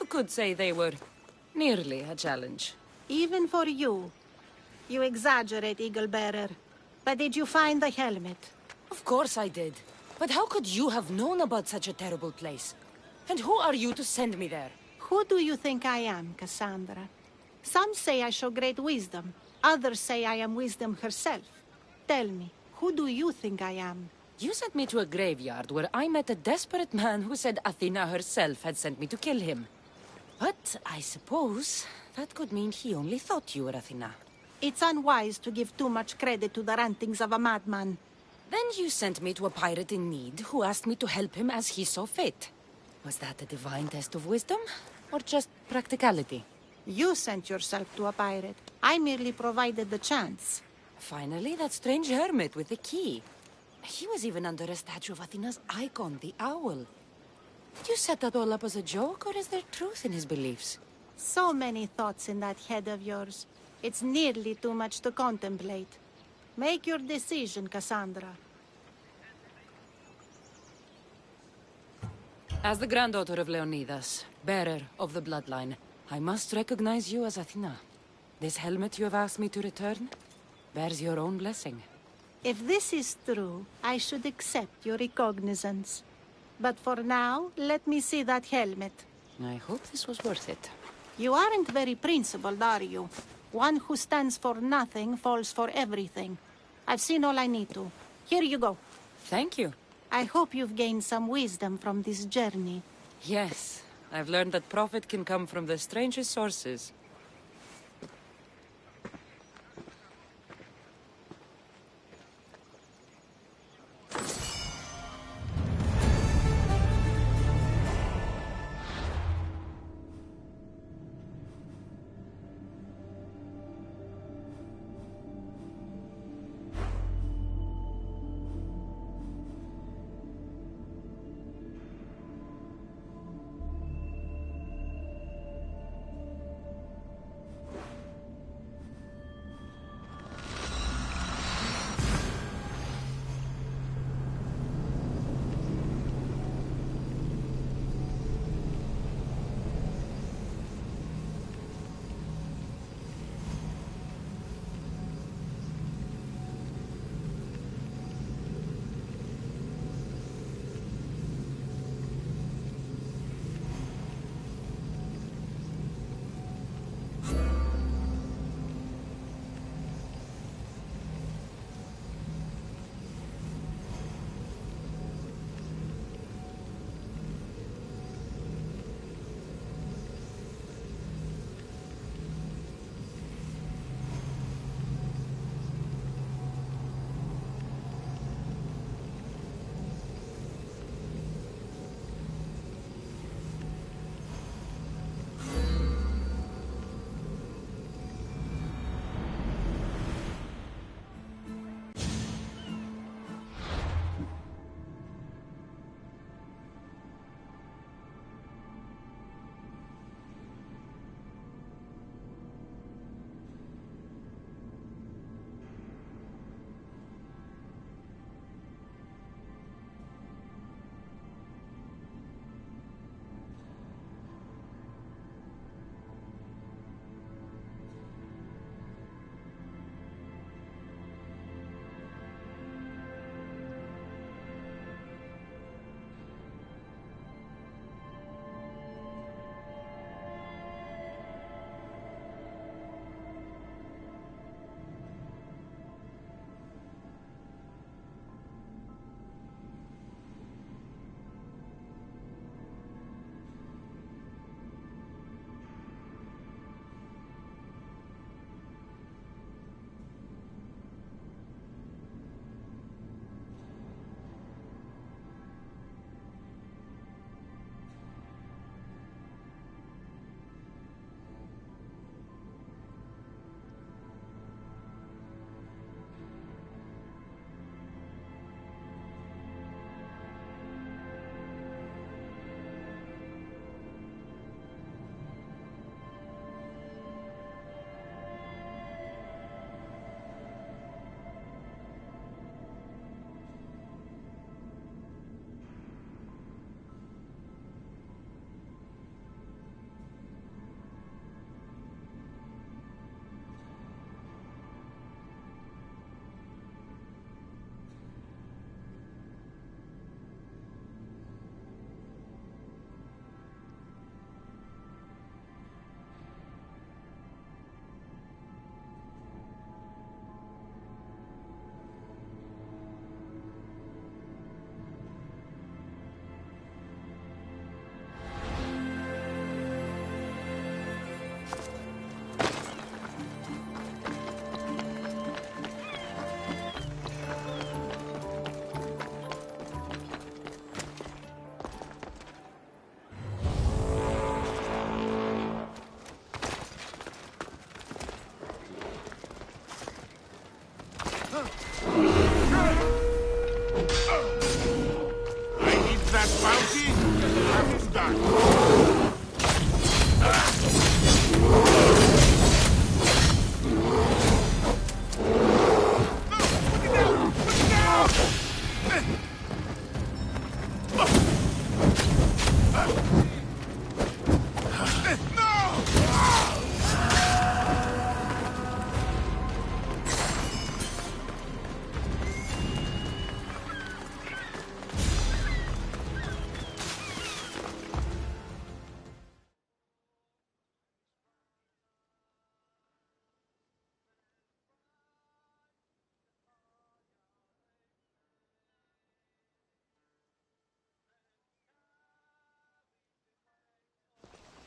You could say they were nearly a challenge. Even for you. You exaggerate, Eagle Bearer. But did you find the helmet? Of course I did. But how could you have known about such a terrible place? And who are you to send me there? Who do you think I am, Cassandra? Some say I show great wisdom. Others say I am wisdom herself. Tell me, who do you think I am? You sent me to a graveyard where I met a desperate man who said Athena herself had sent me to kill him. But I suppose that could mean he only thought you were Athena. It's unwise to give too much credit to the rantings of a madman. Then you sent me to a pirate in need who asked me to help him as he saw fit. Was that a divine test of wisdom? Or just practicality? You sent yourself to a pirate. I merely provided the chance. Finally, that strange hermit with the key. He was even under a statue of Athena's icon, the owl. Did you set that all up as a joke, or is there truth in his beliefs? So many thoughts in that head of yours. It's nearly too much to contemplate. Make your decision, Cassandra. As the granddaughter of Leonidas, bearer of the bloodline, I must recognize you as Athena. This helmet you have asked me to return bears your own blessing. If this is true, I should accept your recognizance. But for now, let me see that helmet. I hope this was worth it. You aren't very principled, are you? One who stands for nothing falls for everything. I've seen all I need to. Here you go. Thank you. I hope you've gained some wisdom from this journey. Yes, I've learned that profit can come from the strangest sources.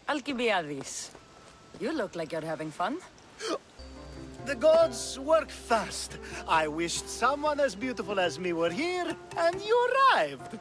Alcibiades, you look like you're having fun. The gods work fast. I wished someone as beautiful as me were here, and you arrived.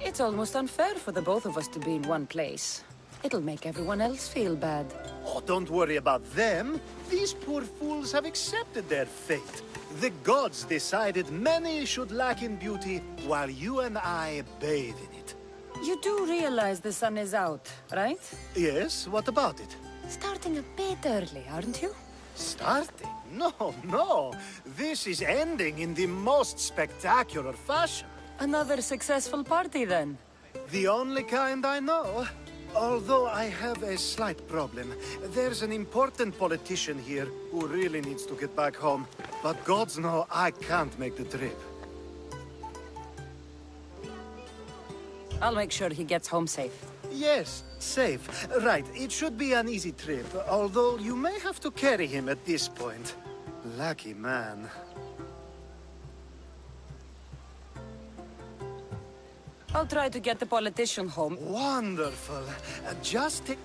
It's almost unfair for the both of us to be in one place. It'll make everyone else feel bad. Oh, don't worry about them. These poor fools have accepted their fate. The gods decided many should lack in beauty, while you and I bathe in it. You do realize the sun is out, right? Yes, what about it? Starting a bit early, aren't you? Starting? No. This is ending in the most spectacular fashion. Another successful party, then. The only kind I know. Although I have a slight problem. There's an important politician here who really needs to get back home. But gods know I can't make the trip. I'll make sure he gets home safe. Yes, safe. Right, it should be an easy trip, although you may have to carry him at this point. Lucky man. I'll try to get the politician home. Wonderful. Just take...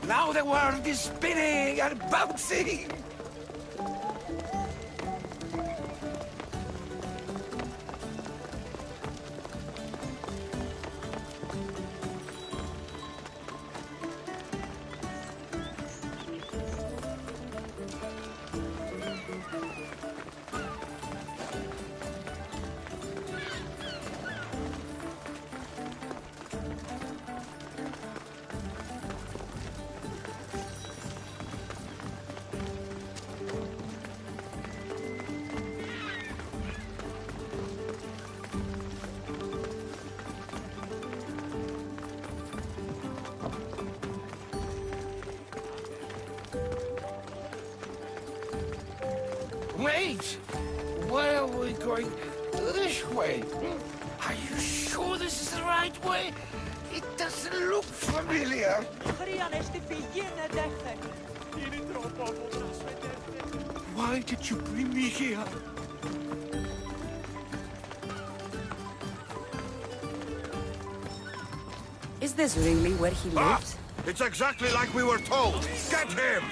Now the world is spinning and bouncing! Wait! Why are we going this way? Are you sure this is the right way? It doesn't look familiar. Why did you bring me here? Is this really where he lives? It's exactly like we were told. Get him!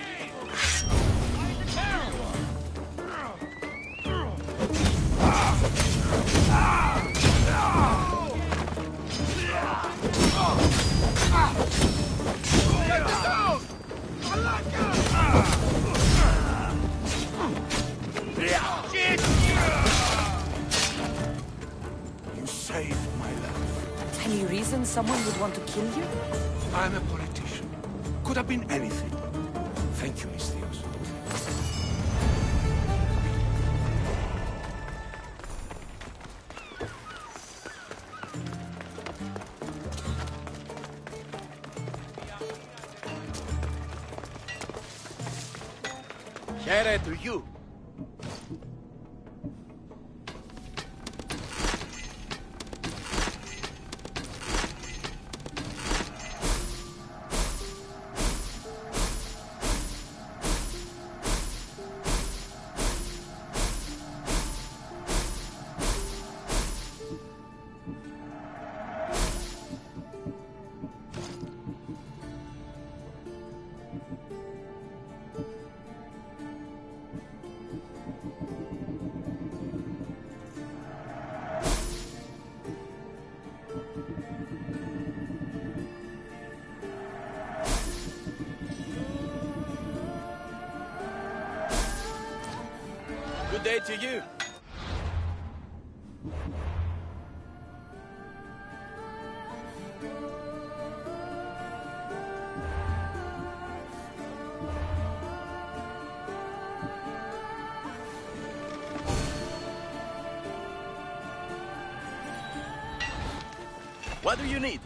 You saved my life. Any reason someone would want to kill you? I'm a politician. Could have been anything. Thank you, Mistios. Here to you. Good day to you. What do you need?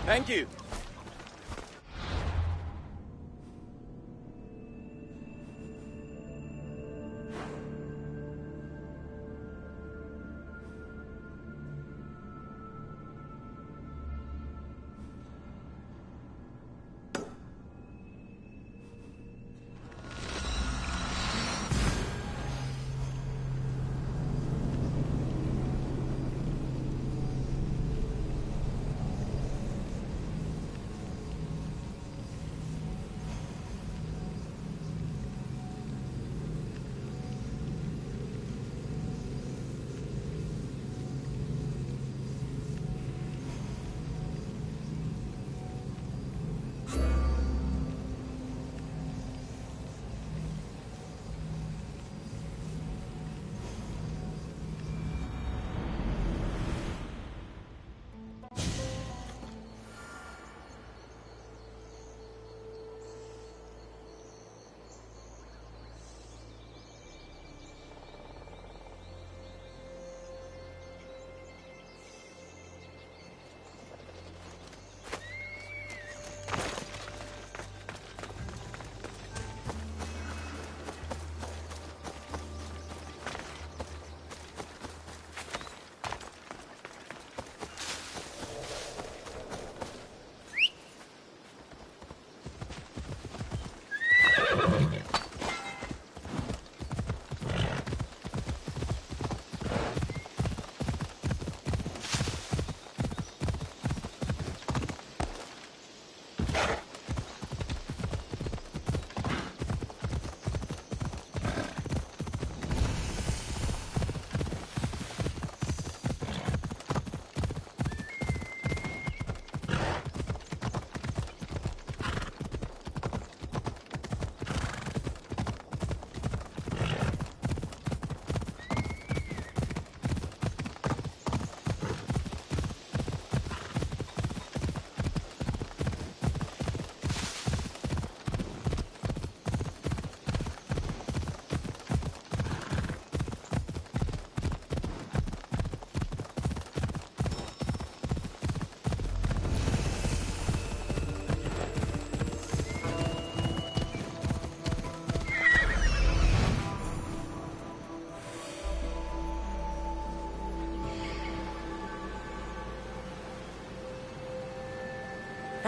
Thank you.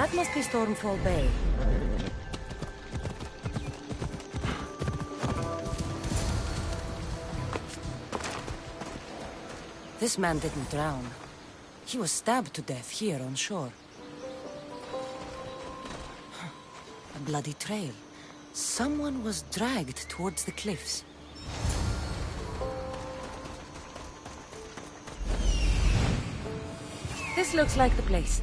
That must be Stormfall Bay. This man didn't drown. He was stabbed to death here on shore. A bloody trail. Someone was dragged towards the cliffs. This looks like the place.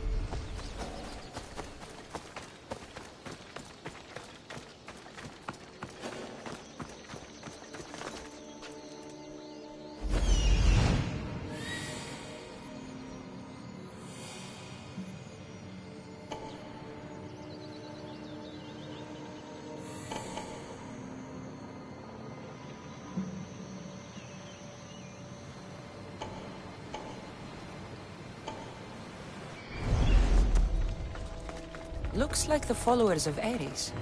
Looks like the followers of Ares.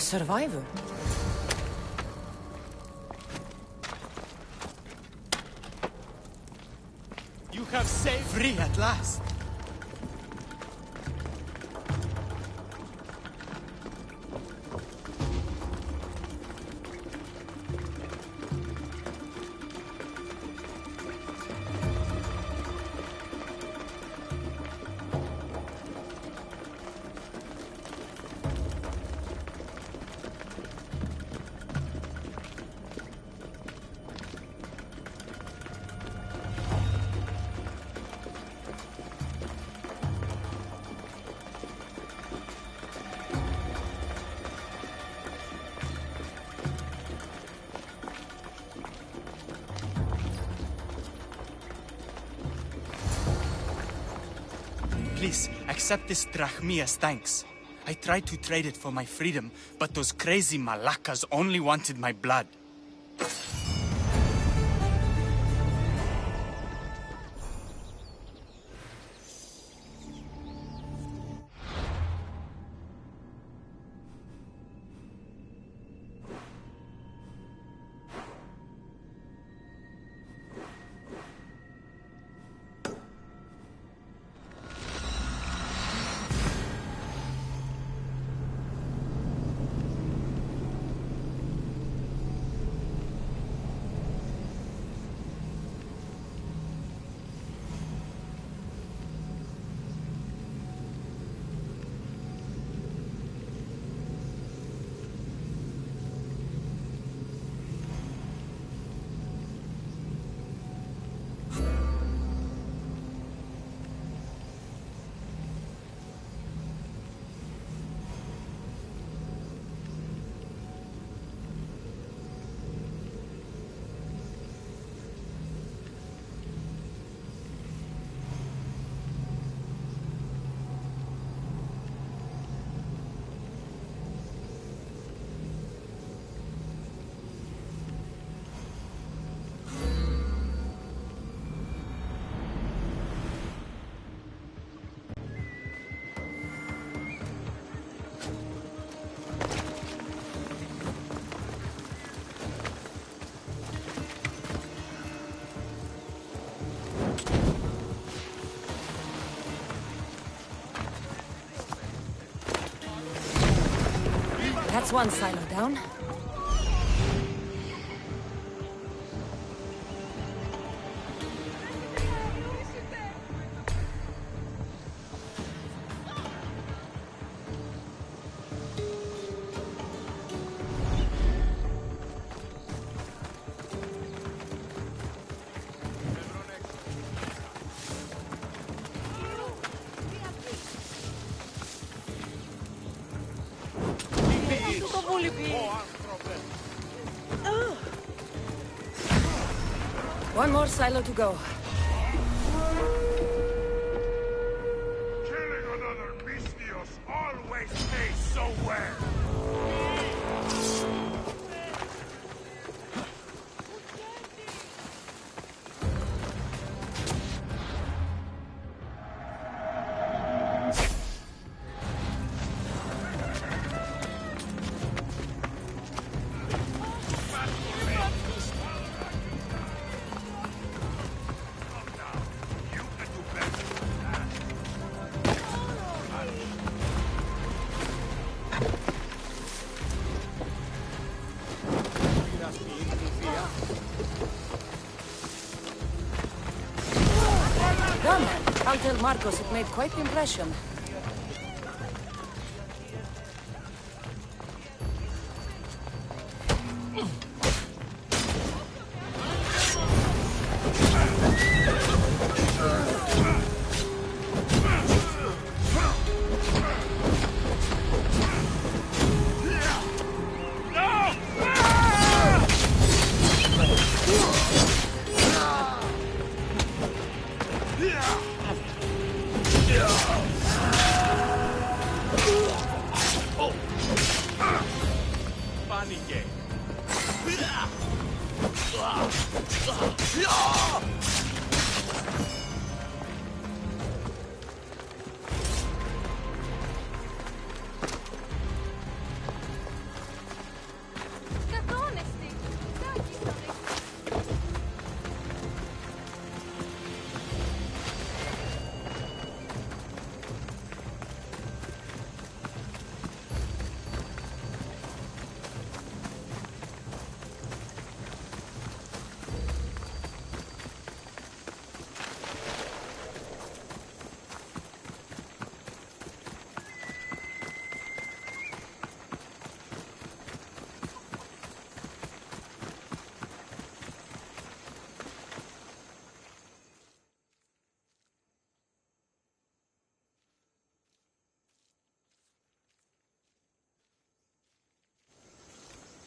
survivor. You have saved free at last. Please, accept this drachmi as thanks. I tried to trade it for my freedom, but those crazy Malakas only wanted my blood. That's one silo down. One more silo to go. Killing another Mistios always pays so well. Done. I'll tell Marcos it made quite the impression. Yeah!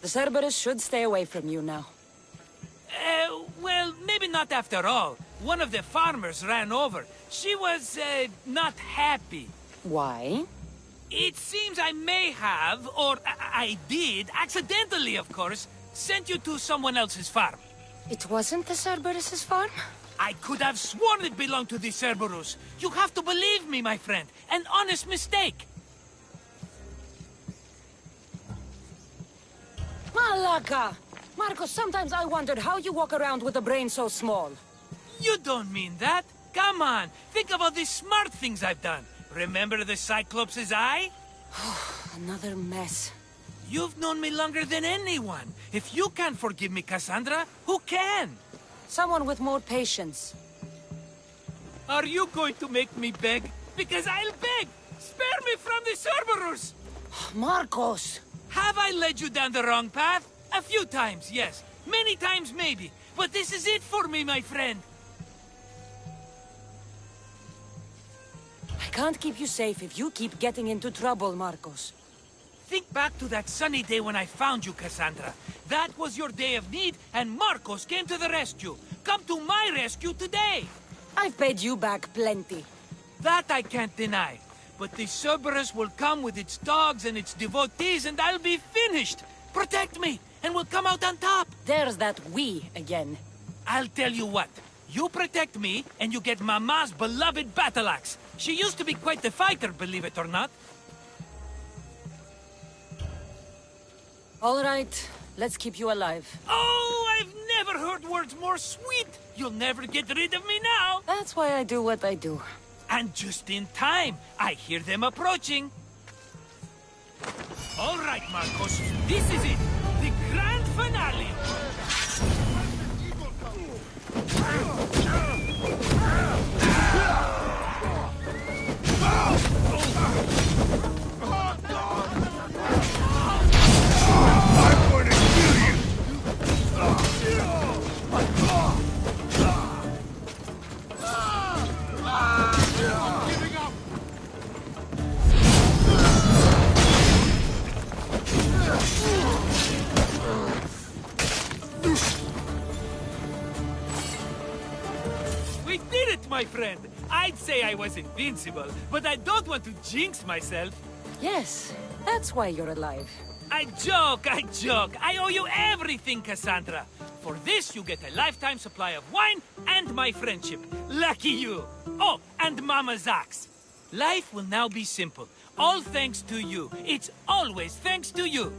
The Cerberus should stay away from you now. Well, maybe not after all. One of the farmers ran over. She was, not happy. Why? It seems I may have, or I did, accidentally of course, sent you to someone else's farm. It wasn't the Cerberus's farm? I could have sworn it belonged to the Cerberus. You have to believe me, my friend. An honest mistake. Malaka! Marcos, sometimes I wondered how you walk around with a brain so small. You don't mean that. Come on, think of all the smart things I've done. Remember the Cyclops' eye? Another mess. You've known me longer than anyone. If you can't forgive me, Cassandra, who can? Someone with more patience. Are you going to make me beg? Because I'll beg! Spare me from the Cerberus! Marcos! Have I led you down the wrong path? A few times, yes. Many times, maybe. But this is it for me, my friend. I can't keep you safe if you keep getting into trouble, Marcos. Think back to that sunny day when I found you, Cassandra. That was your day of need, and Marcos came to the rescue. Come to my rescue today! I've paid you back plenty. That I can't deny. But the Cerberus will come with its dogs and its devotees, and I'll be finished! Protect me, and we'll come out on top! There's that we again. I'll tell you what. You protect me, and you get Mama's beloved battle axe. She used to be quite the fighter, believe it or not. All right, let's keep you alive. Oh, I've never heard words more sweet! You'll never get rid of me now! That's why I do what I do. And just in time, I hear them approaching. All right, Marcos, this is it. The grand finale. I'm going to kill you! Giving up! We did it, my friend. I'd say I was invincible, but I don't want to jinx myself. Yes, that's why you're alive. I joke, I joke. I owe you everything, Cassandra. For this, you get a lifetime supply of wine and my friendship. Lucky you. Oh, and Mama's axe. Life will now be simple. All thanks to you. It's always thanks to you.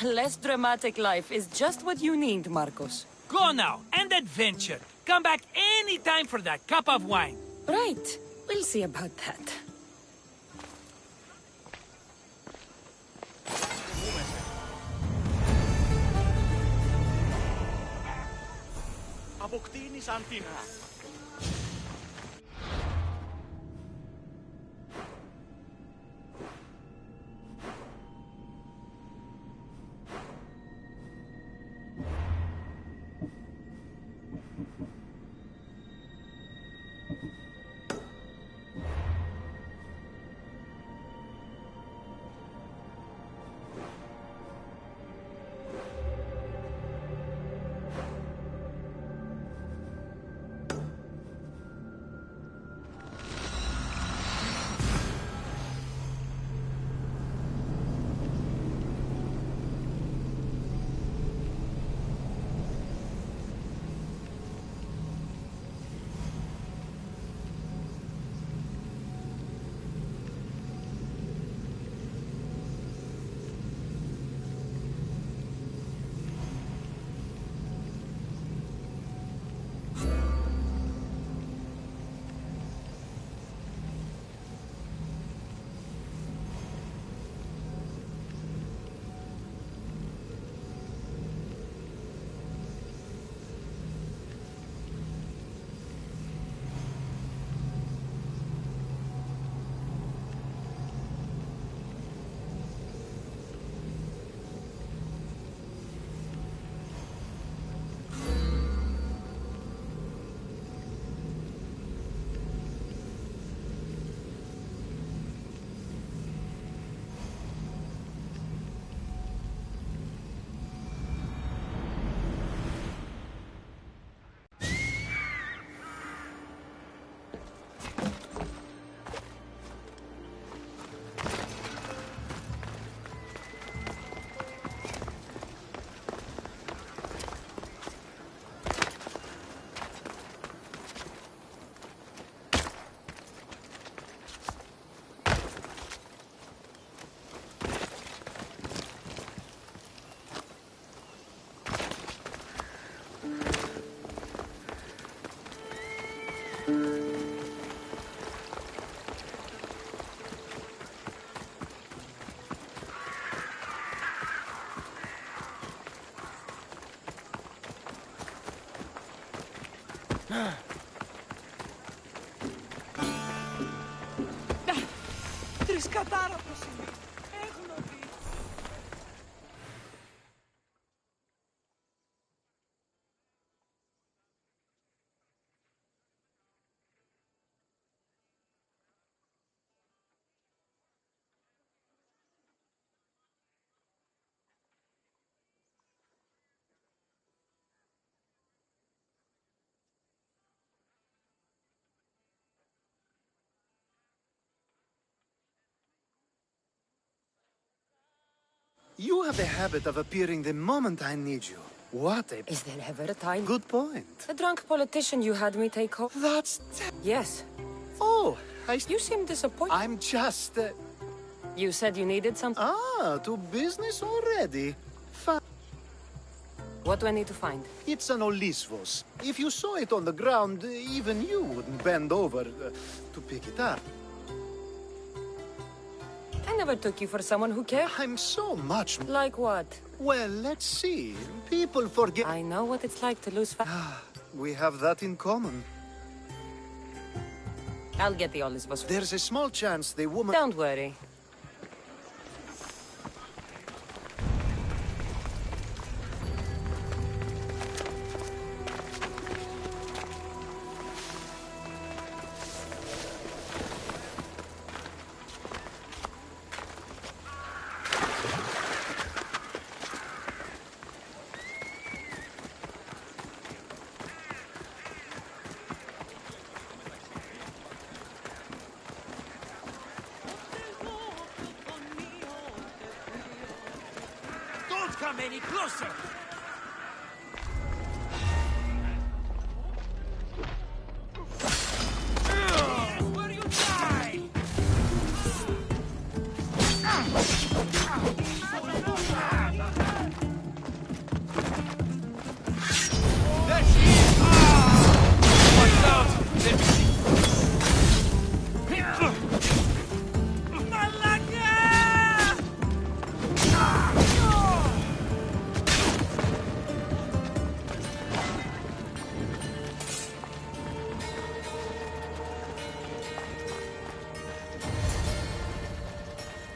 A less dramatic life is just what you need, Marcos. Go now, and adventure. Come back anytime for that cup of wine. Right. We'll see about that. Αποκτήνει σαν την Ξέρεις κατάρα πως είναι. Έγνωτη. You have a habit of appearing the moment I need you. What a... Is there ever a time? Good point. The drunk politician you had me take home? That's... Yes. Oh, You seem disappointed. I'm just... You said you needed something? Ah, to business already. What do I need to find? It's an Olisvos. If you saw it on the ground, even you wouldn't bend over to pick it up. I never took you for someone who cared. I'm so much... Like what? Well, let's see. People forget... I know what it's like to lose We have that in common. I'll get the Olisvos. There's a small chance the woman... Don't worry. Come any closer! Where you die! There she is! Watch out!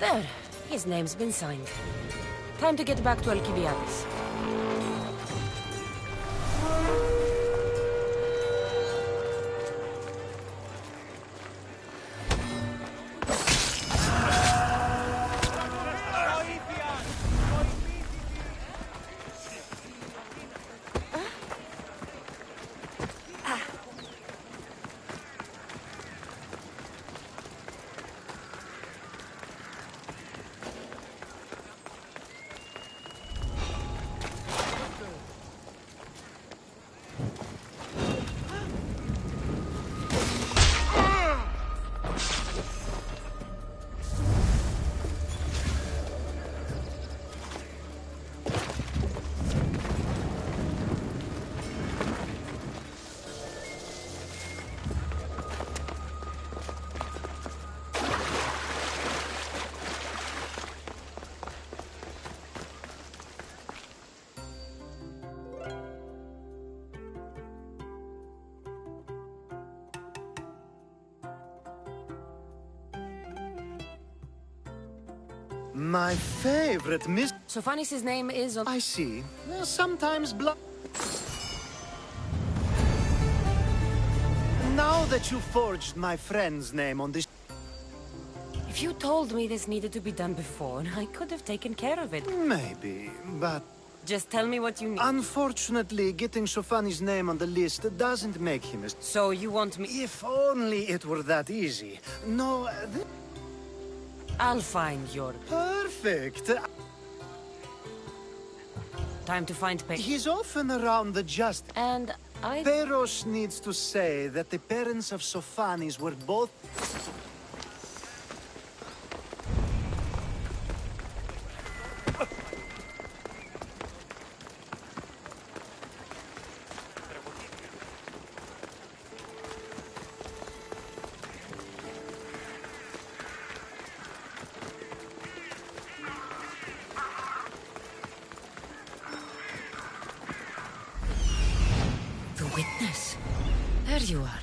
There. His name's been signed. Time to get back to Alcibiades. My favorite miss... Sophanis' name is on... I see. Sometimes Now that you forged my friend's name on this... If you told me this needed to be done before, I could have taken care of it. Maybe, but... Just tell me what you need. Unfortunately, getting Sophanis' name on the list doesn't make him a... So you want me... If only it were that easy. No... I'll find your... Perfect. Time to find Pe... He's often around the just... And I... Peros needs to say that the parents of Sophanis were both... Witness. There you are.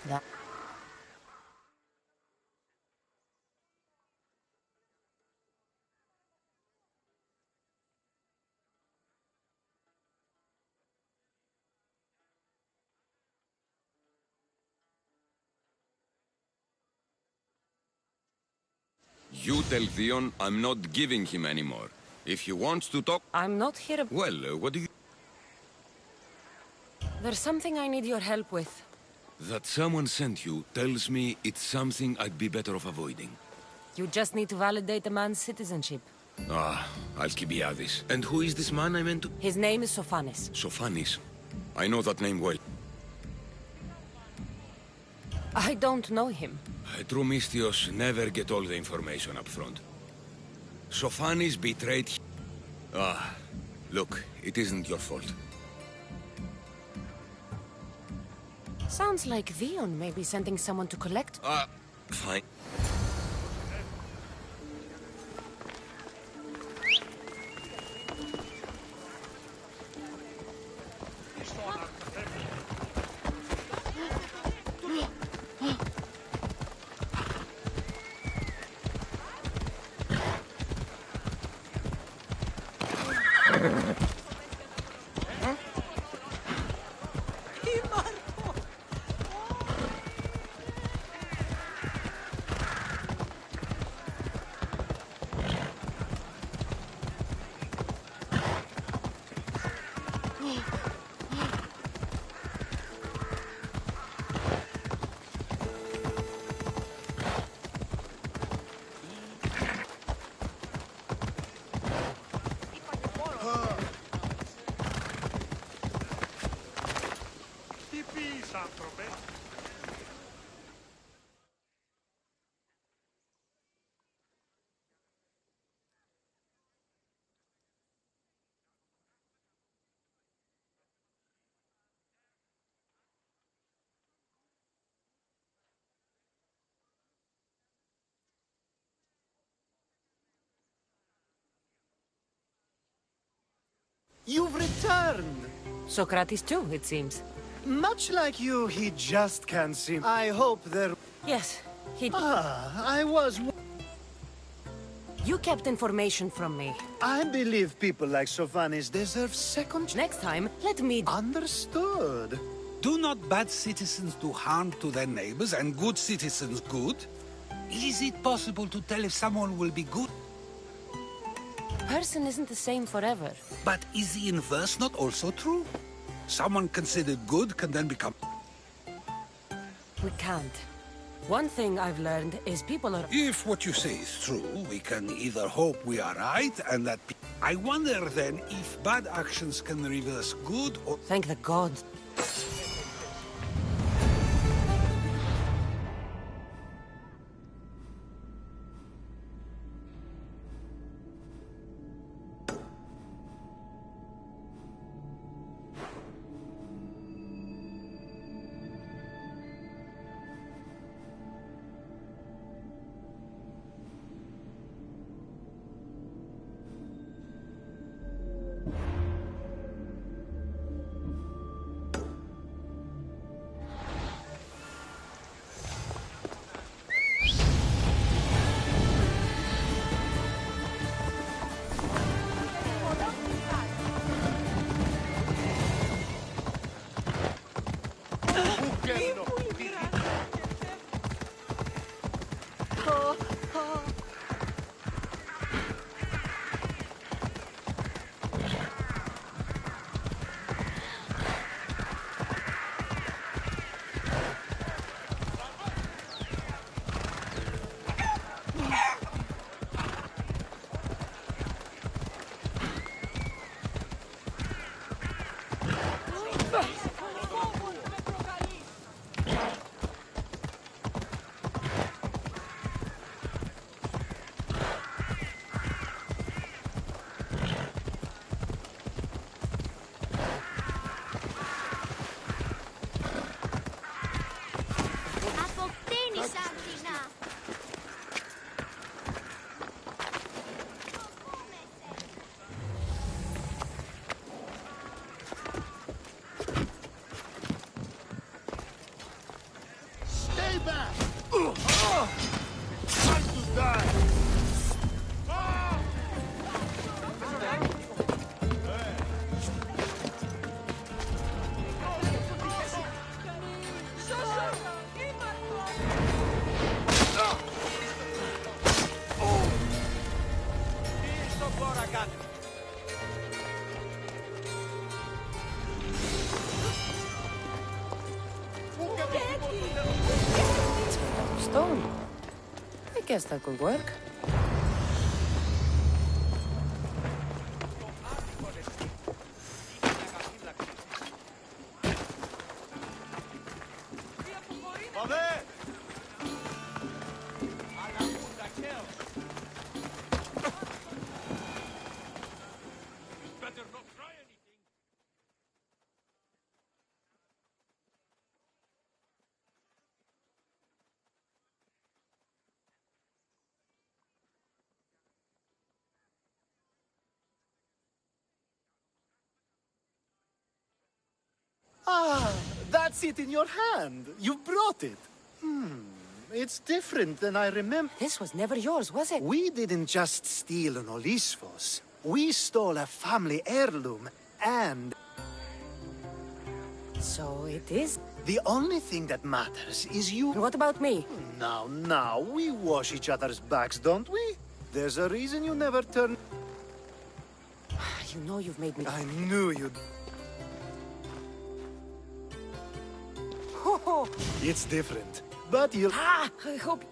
That... You tell Theon I'm not giving him anymore. If he wants to talk... I'm not here... Well, what do you... There's something I need your help with. That someone sent you tells me it's something I'd be better off avoiding. You just need to validate a man's citizenship. Ah, Alcibiades. And who is this man I meant to... His name is Sophanis. Sophanis. I know that name well. I don't know him. True Mystios never get all the information up front. Sophanis betrayed... Ah, look, it isn't your fault. Sounds like Theon may be sending someone to collect... Fine. You've returned! Socrates too, it seems. Much like you, he just can't seem... I hope there... Yes, he... I was... You kept information from me. I believe people like Sophanis deserve second... Next time, let me... Understood. Do not bad citizens do harm to their neighbors and good citizens good? Is it possible to tell if someone will be good? Person isn't the same forever. But is the inverse not also true? Someone considered good can then become... We can't. One thing I've learned is people are... If what you say is true, we can either hope we are right and that... I wonder then if bad actions can reverse good or... Thank the gods. stone. I guess that could work. Ah, that's it in your hand. You brought it. It's different than I remember. This was never yours, was it? We didn't just steal an Olisfos. We stole a family heirloom, and... So it is? The only thing that matters is you... And what about me? Now, we wash each other's backs, don't we? There's a reason you never turn... You know you've made me... I knew you'd... It's different, but you'll... I hope...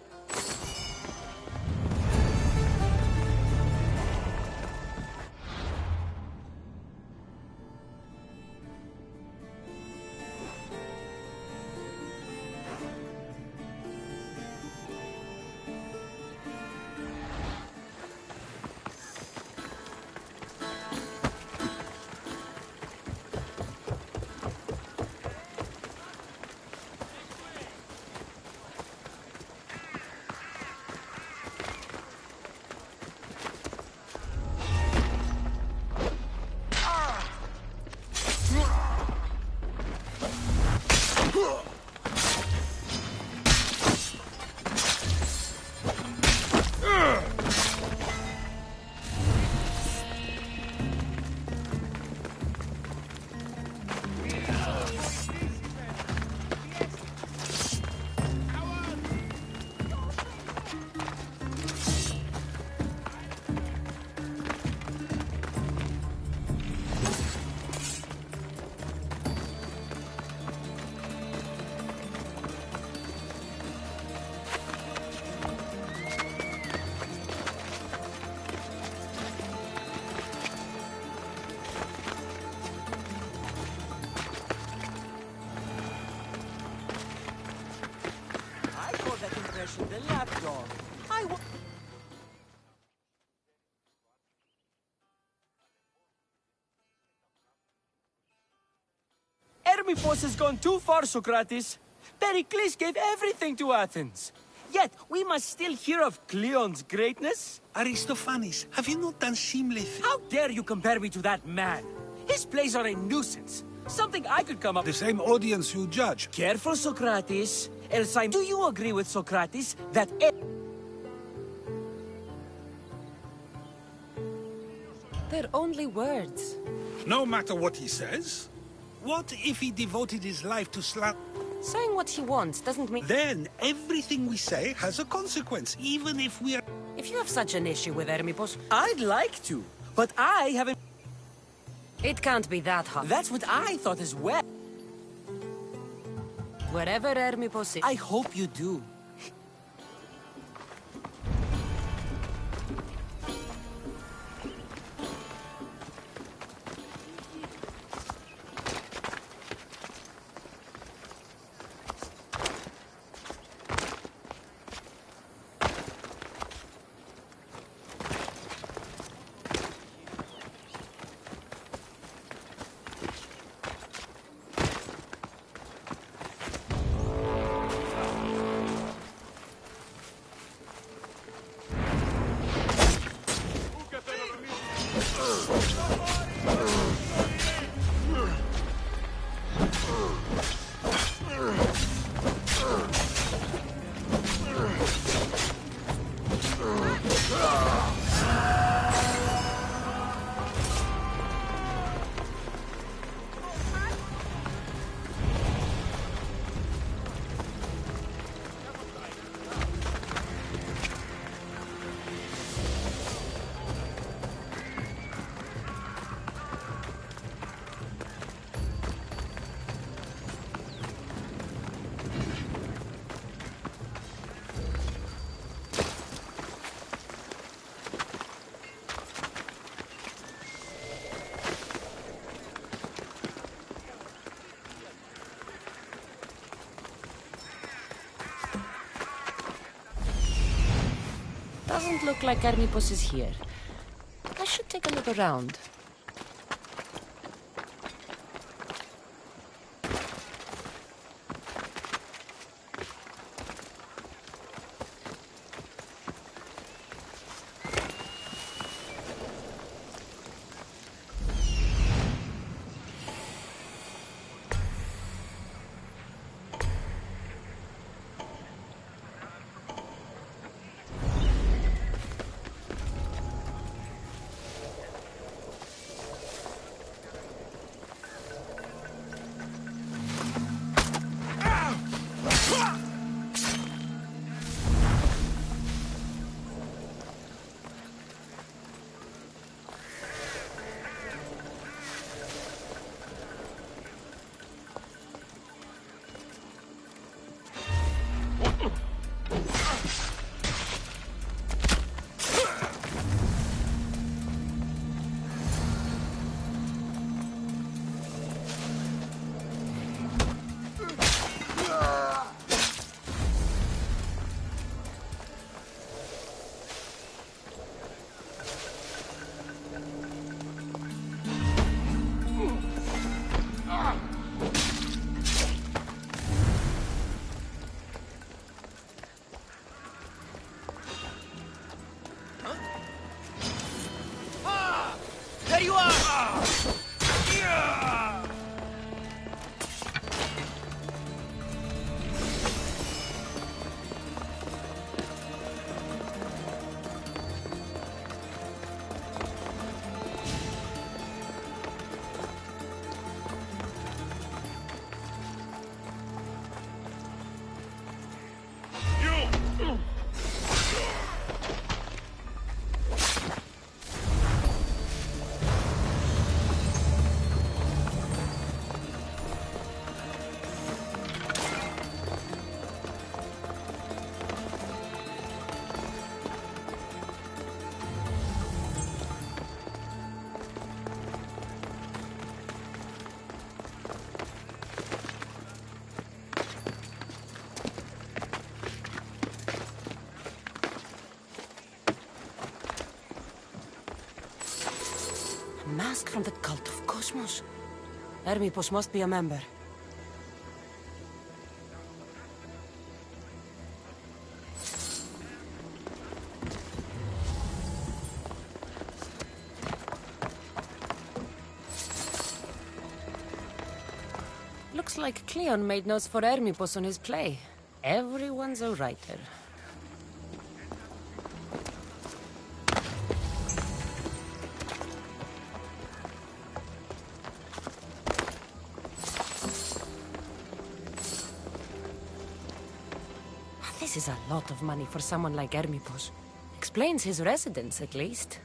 The lapdog. Hermippos has gone too far, Socrates. Pericles gave everything to Athens. Yet, we must still hear of Cleon's greatness. Aristophanes, have you not done seemly things? How dare you compare me to that man? His plays are a nuisance. Something I could come up... The same audience you judge. Careful, Socrates. Else do you agree with Socrates that... They're only words. No matter what he says. What if he devoted his life to Saying what he wants doesn't mean... Then everything we say has a consequence, even if we are... If you have such an issue with Hermippos... I'd like to, but I haven't... It can't be that hard. That's what I thought as well. Wherever Hermippos is... I hope you do. Doesn't look like Hermipos is here. I should take a look around. There you are! Mask from the cult of Cosmos. Hermipos must be a member. Looks like Cleon made notes for Hermipos on his play. Everyone's a writer. This is a lot of money for someone like Hermipos. Explains his residence, at least.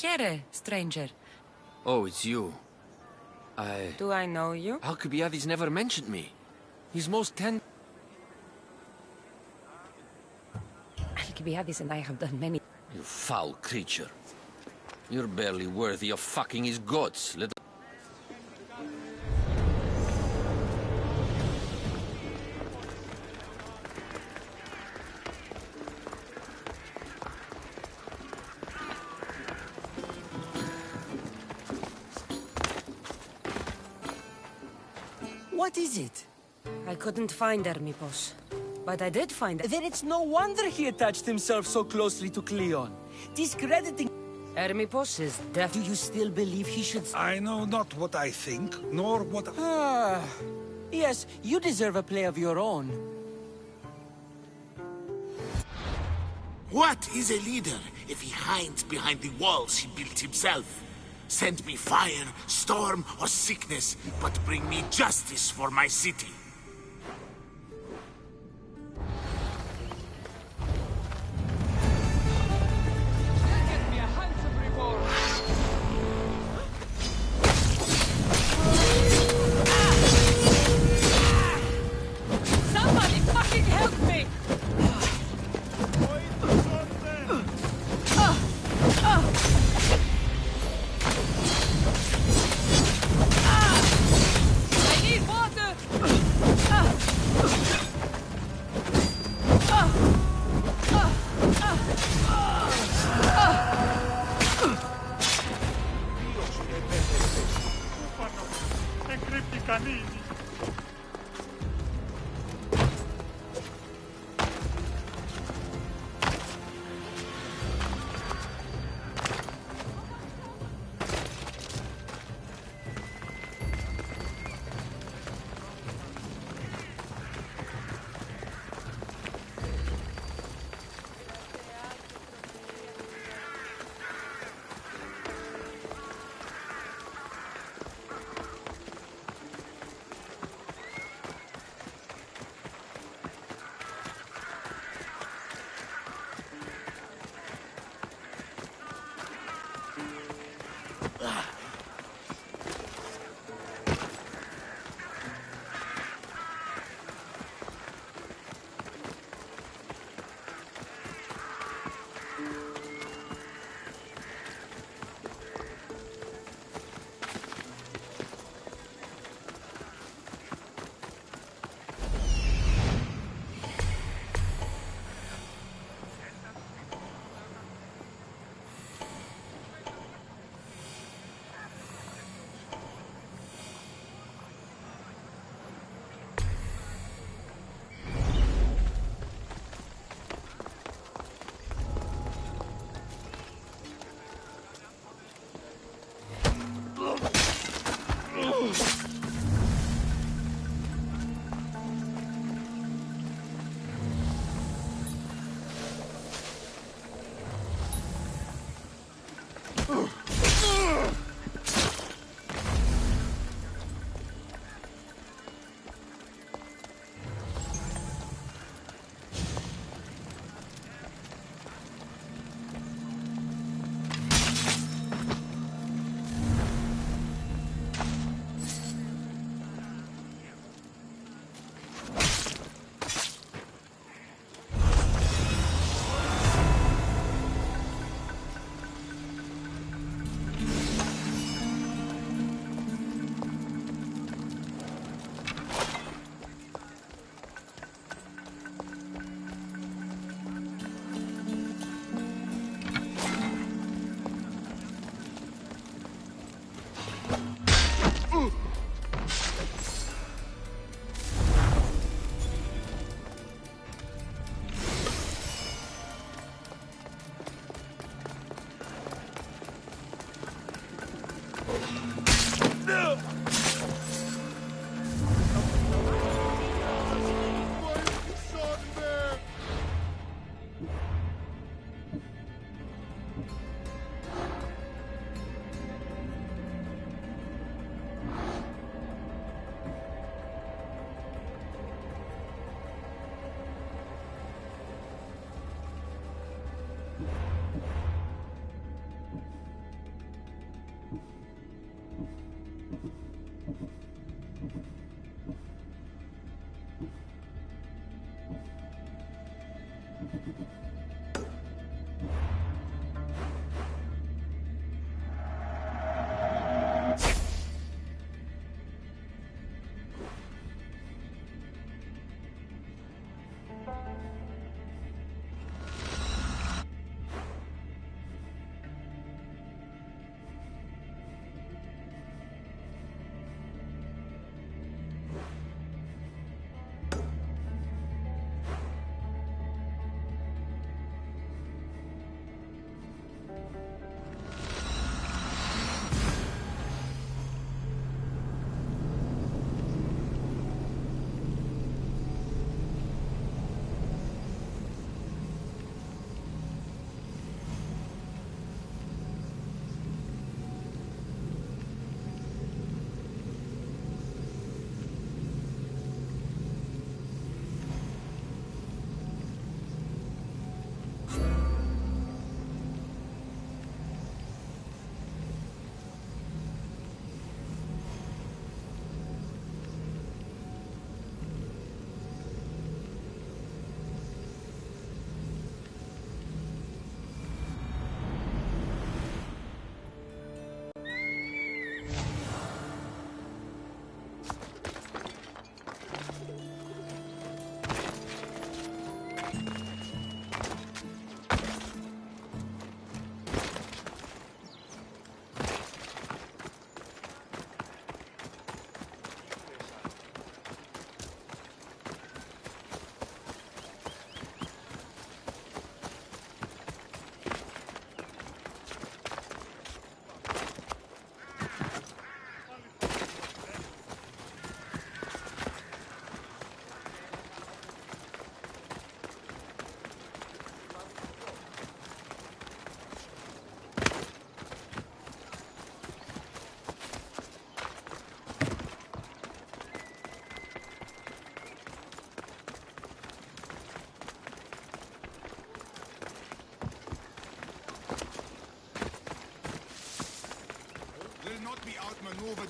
Here, stranger. Oh, it's you. Do I know you? Alcibiades never mentioned me. He's most Alcibiades and I have done many... You foul creature. You're barely worthy of fucking his goats, little... What is it? I couldn't find Hermipos, but I did find... Then it's no wonder he attached himself so closely to Cleon. Discrediting... Hermipos is deaf. Do you still believe he should... I know not what I think, nor what... Yes, you deserve a play of your own. What is a leader if he hides behind the walls he built himself? Send me fire, storm, or sickness, but bring me justice for my city. Somebody fucking help me! I need water! Encrypti canini.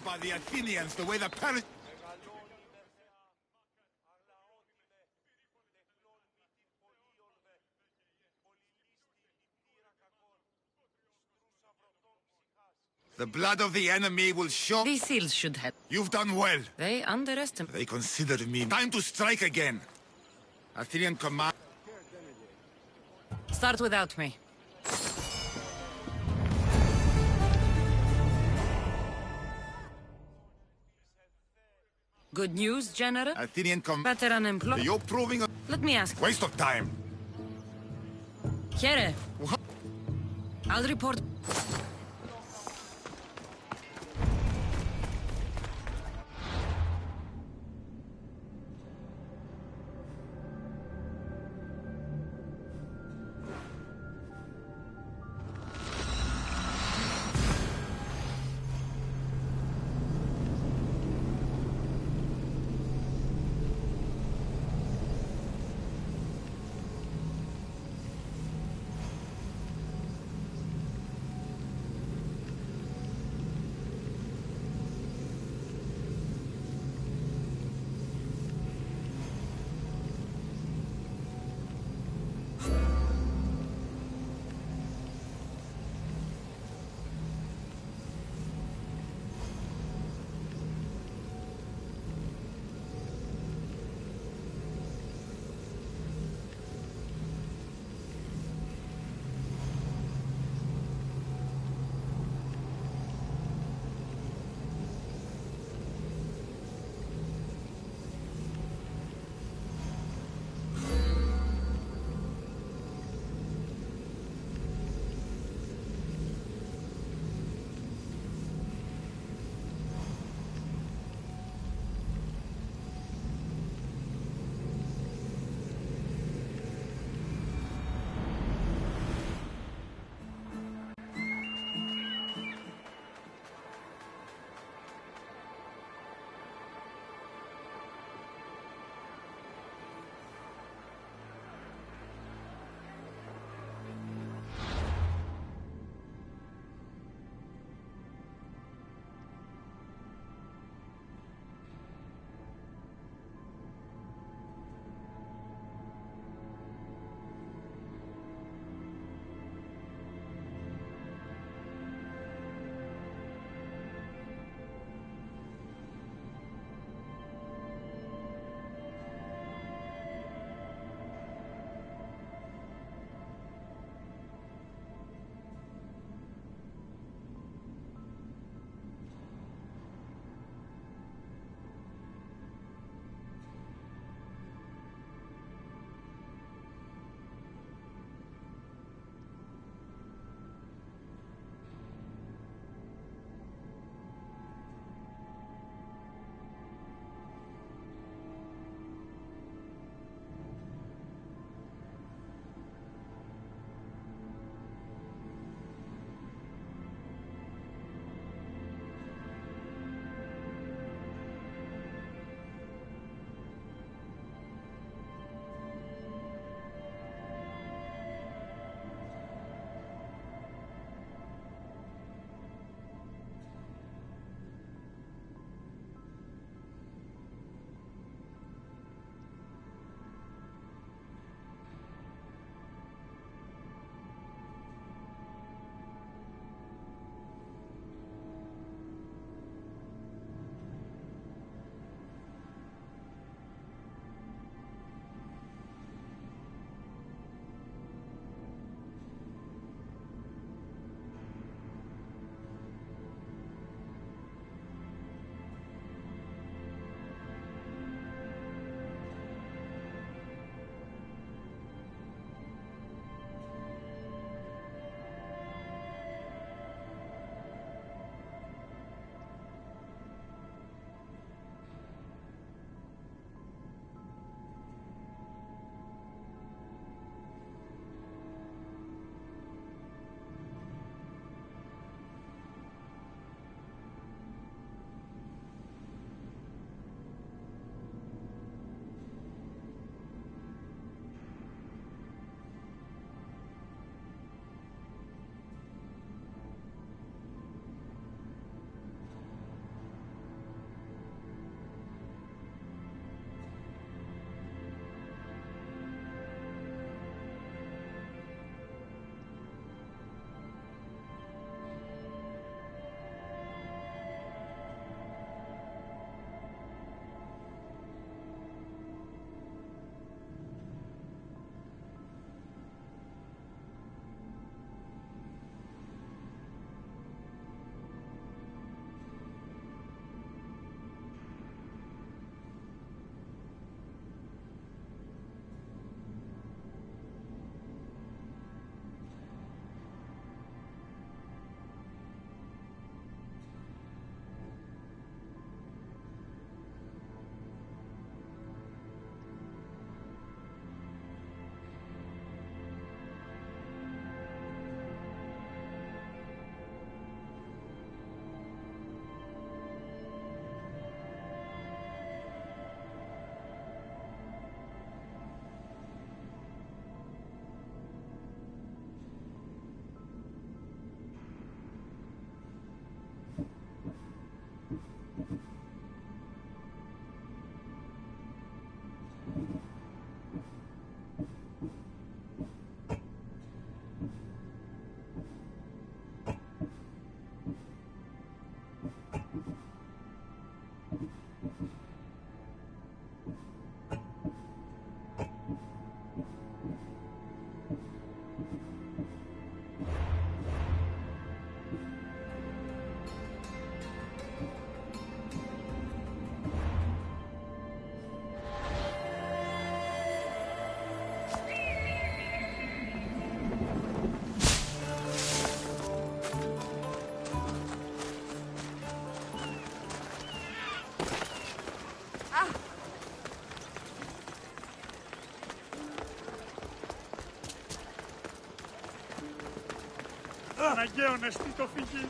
by the Athenians the way the Paris... The blood of the enemy will show... These seals should help. You've done well. They underestimate... They considered me. Time to strike again. Athenian command... Start without me. Good news, General? Athenian Better unemployed. You're proving a... Let me ask. Waste of time. Here. I'll report... αναγκαίο να στεί το φυγή.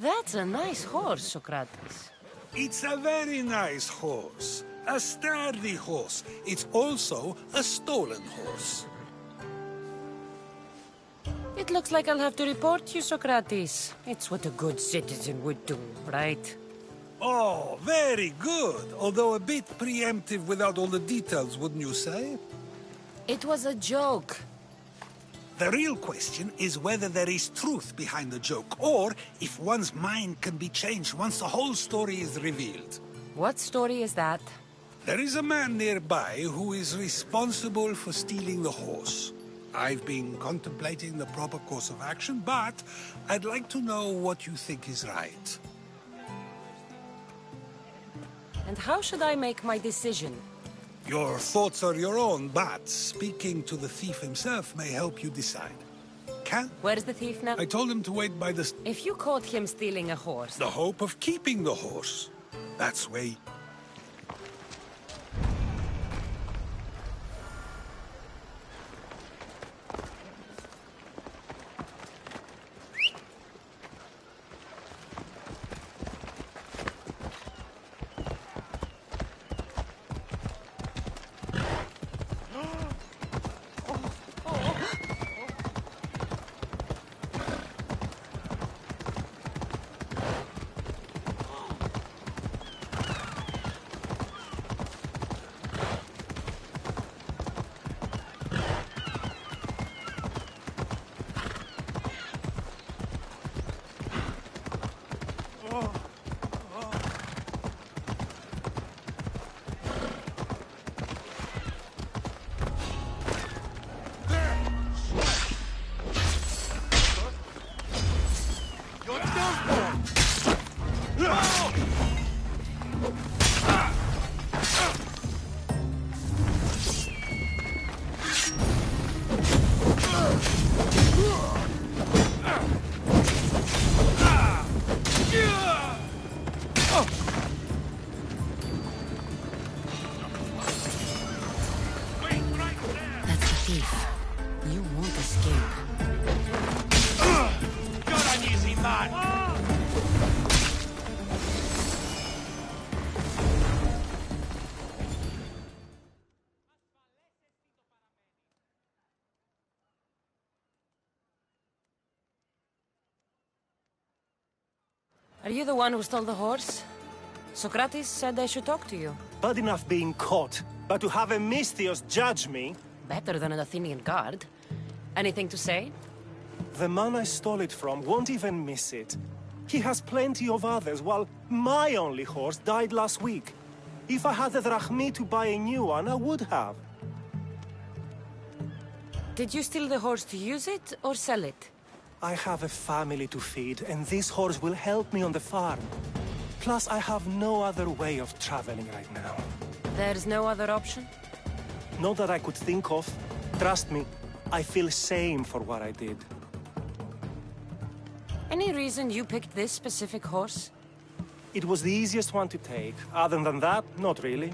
That's a nice horse, Socrates. It's a very nice horse. A sturdy horse. It's also a stolen horse. It looks like I'll have to report you, Socrates. It's what a good citizen would do, right? Oh, very good. Although a bit preemptive without all the details, wouldn't you say? It was a joke. The real question is whether there is truth behind the joke, or if one's mind can be changed once the whole story is revealed. What story is that? There is a man nearby who is responsible for stealing the horse. I've been contemplating the proper course of action, but I'd like to know what you think is right. And how should I make my decision? Your thoughts are your own, but speaking to the thief himself may help you decide. Where's the thief now? I told him to wait by the... If you caught him stealing a horse... The hope of keeping the horse. That's where... Are you the one who stole the horse? Socrates said I should talk to you. Bad enough being caught, but to have a Misthios judge me... Better than an Athenian guard. Anything to say? The man I stole it from won't even miss it. He has plenty of others, while my only horse died last week. If I had the drachmi to buy a new one, I would have. Did you steal the horse to use it, or sell it? I have a family to feed, and this horse will help me on the farm. Plus, I have no other way of traveling right now. There's no other option? Not that I could think of. Trust me, I feel shame for what I did. Any reason you picked this specific horse? It was the easiest one to take. Other than that, not really.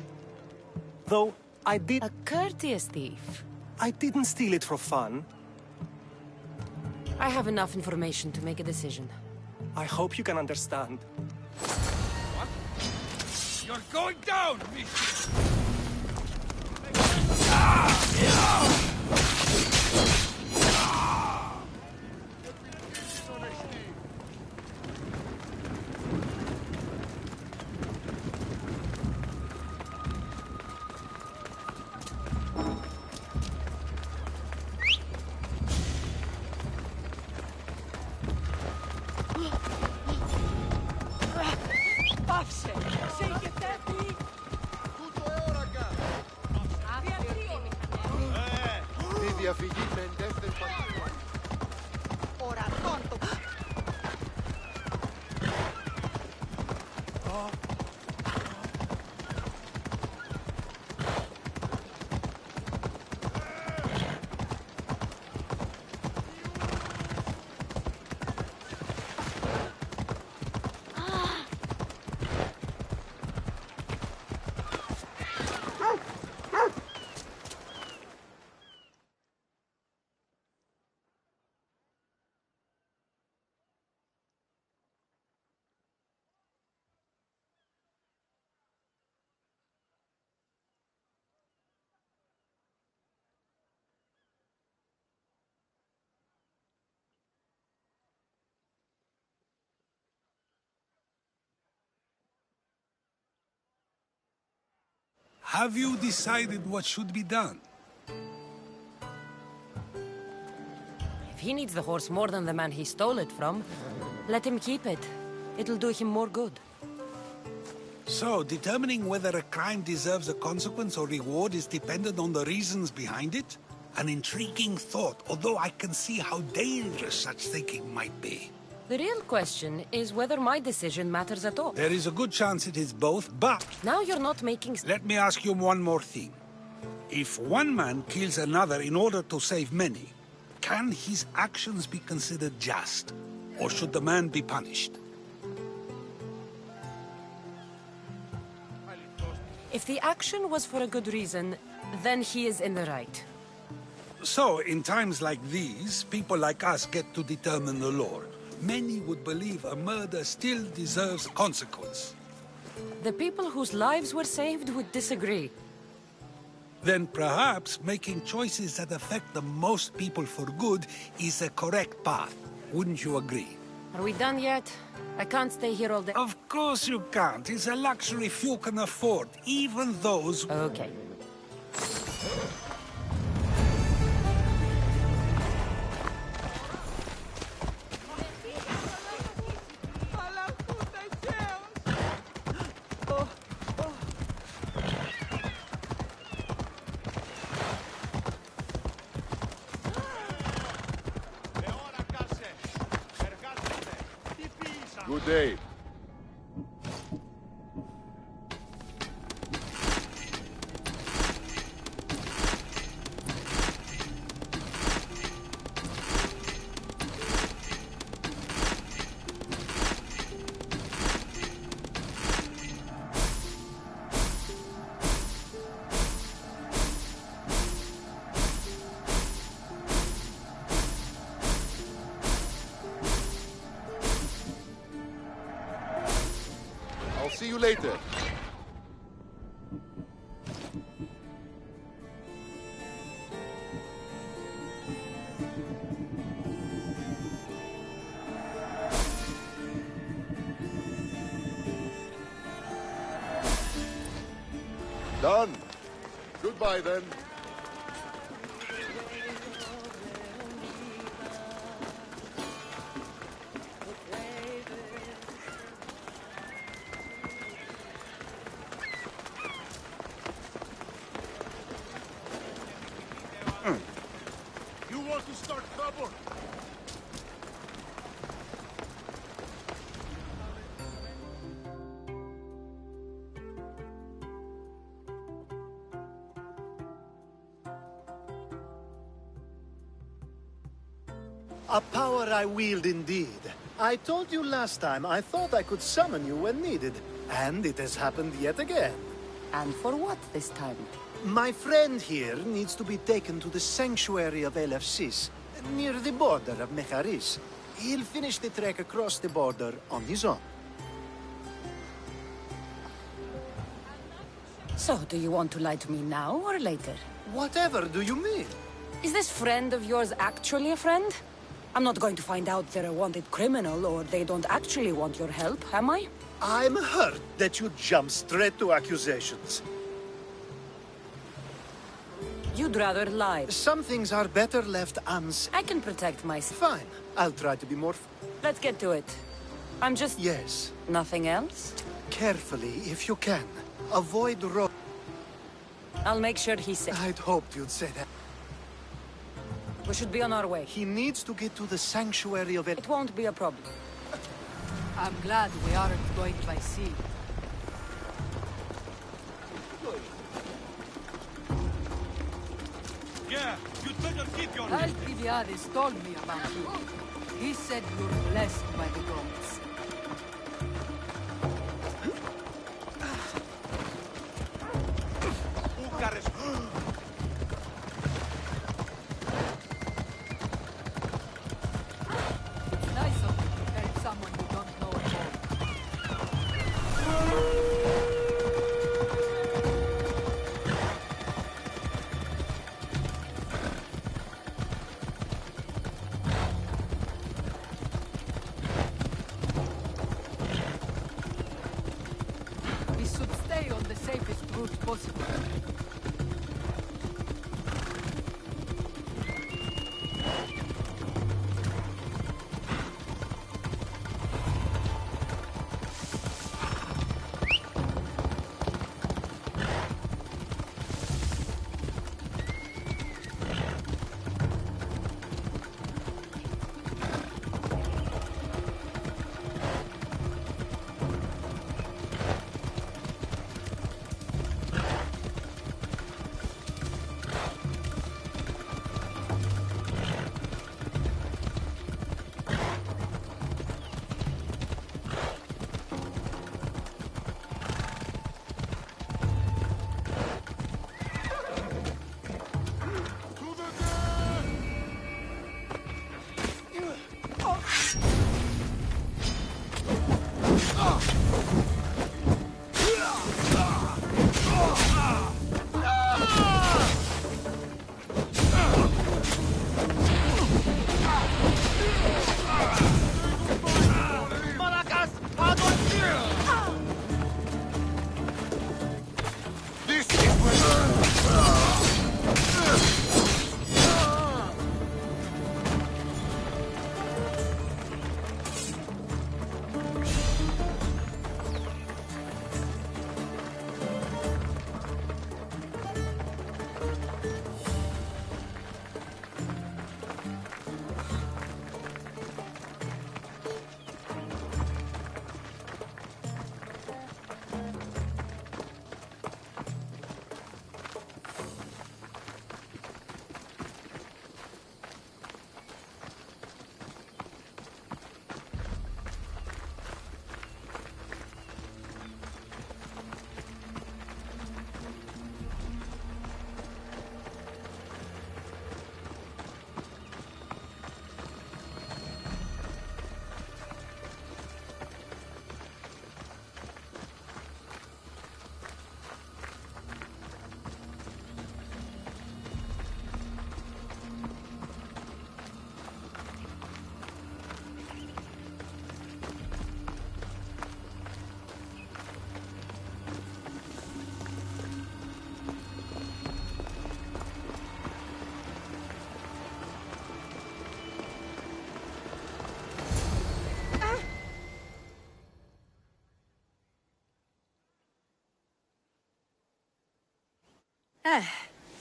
Though, I did... A courteous thief. I didn't steal it for fun. I have enough information to make a decision. I hope you can understand. What? You're going down, Mister! Πάψε! Σε Ora tonto. Have you decided what should be done? If he needs the horse more than the man he stole it from, let him keep it. It'll do him more good. So, determining whether a crime deserves a consequence or reward is dependent on the reasons behind it? An intriguing thought, although I can see how dangerous such thinking might be. The real question is whether my decision matters at all. There is a good chance it is both, but... Now you're not making... Let me ask you one more thing. If one man kills another in order to save many, can his actions be considered just? Or should the man be punished? If the action was for a good reason, then he is in the right. So, in times like these, people like us get to determine the law. Many would believe a murder still deserves consequence. The people whose lives were saved would disagree. Then perhaps making choices that affect the most people for good is a correct path. Wouldn't you agree? Are we done yet? I can't stay here all day. Of course you can't. It's a luxury few can afford, even those... Okay. Good day. See you later. Done. Goodbye then. You want to start trouble? A power I wield indeed. I told you last time I thought I could summon you when needed, and it has happened yet again. And for what this time? My friend here needs to be taken to the sanctuary of Elefsis, near the border of Mecharis. He'll finish the trek across the border on his own. So, do you want to lie to me now or later? Whatever do you mean? Is this friend of yours actually a friend? I'm not going to find out they're a wanted criminal or they don't actually want your help, am I? I'm hurt that you jump straight to accusations. You'd rather lie. Some things are better left unsaid. I can protect myself. Fine. I'll try to be more... Let's get to it. I'm just... Yes. Nothing else? Carefully, if you can. Avoid road. I'll make sure he's safe. I'd hoped you'd say that. We should be on our way. He needs to get to the sanctuary of It won't be a problem. I'm glad we aren't going by sea. Yeah, you'd better keep your... Alcibiades told me about you. He said you're blessed by the gods. It's nice of you to help someone you don't know at all. We should stay on the safest route possible.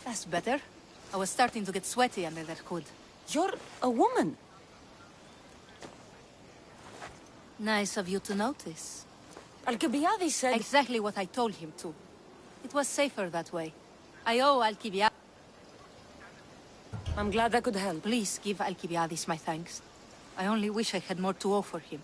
That's better. I was starting to get sweaty under that hood. You're a woman. Nice of you to notice. Alcibiades said... Exactly what I told him to. It was safer that way. I owe Alcibiades... I'm glad I could help. Please give Alcibiades my thanks. I only wish I had more to offer him.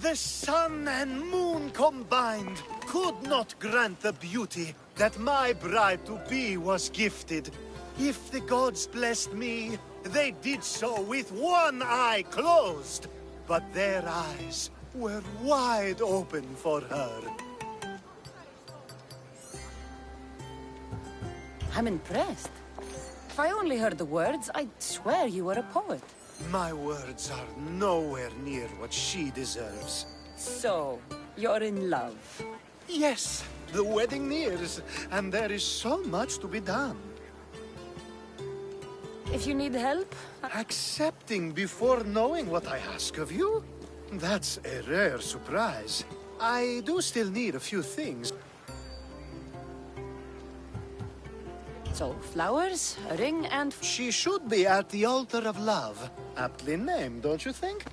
The sun and moon combined could not grant the beauty that my bride-to-be was gifted. If the gods blessed me, They did so with one eye closed, but their eyes were wide open for her. I'm impressed. If I only heard the words, I'd swear you were a poet. My words are nowhere near what she deserves. So, you're in love? Yes, the wedding nears, and there is so much to be done. If you need help... Accepting before knowing what I ask of you? That's a rare surprise. I do still need a few things. So, flowers, a ring, and... She should be at the altar of love. Aptly named, don't you think?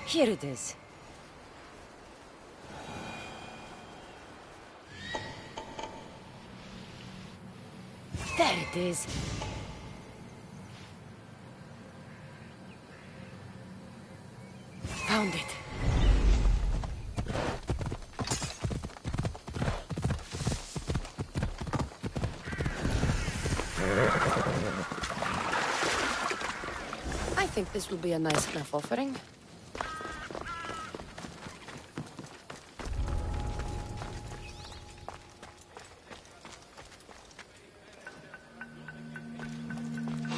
Here it is. There it is. Found it. I think this will be a nice enough offering.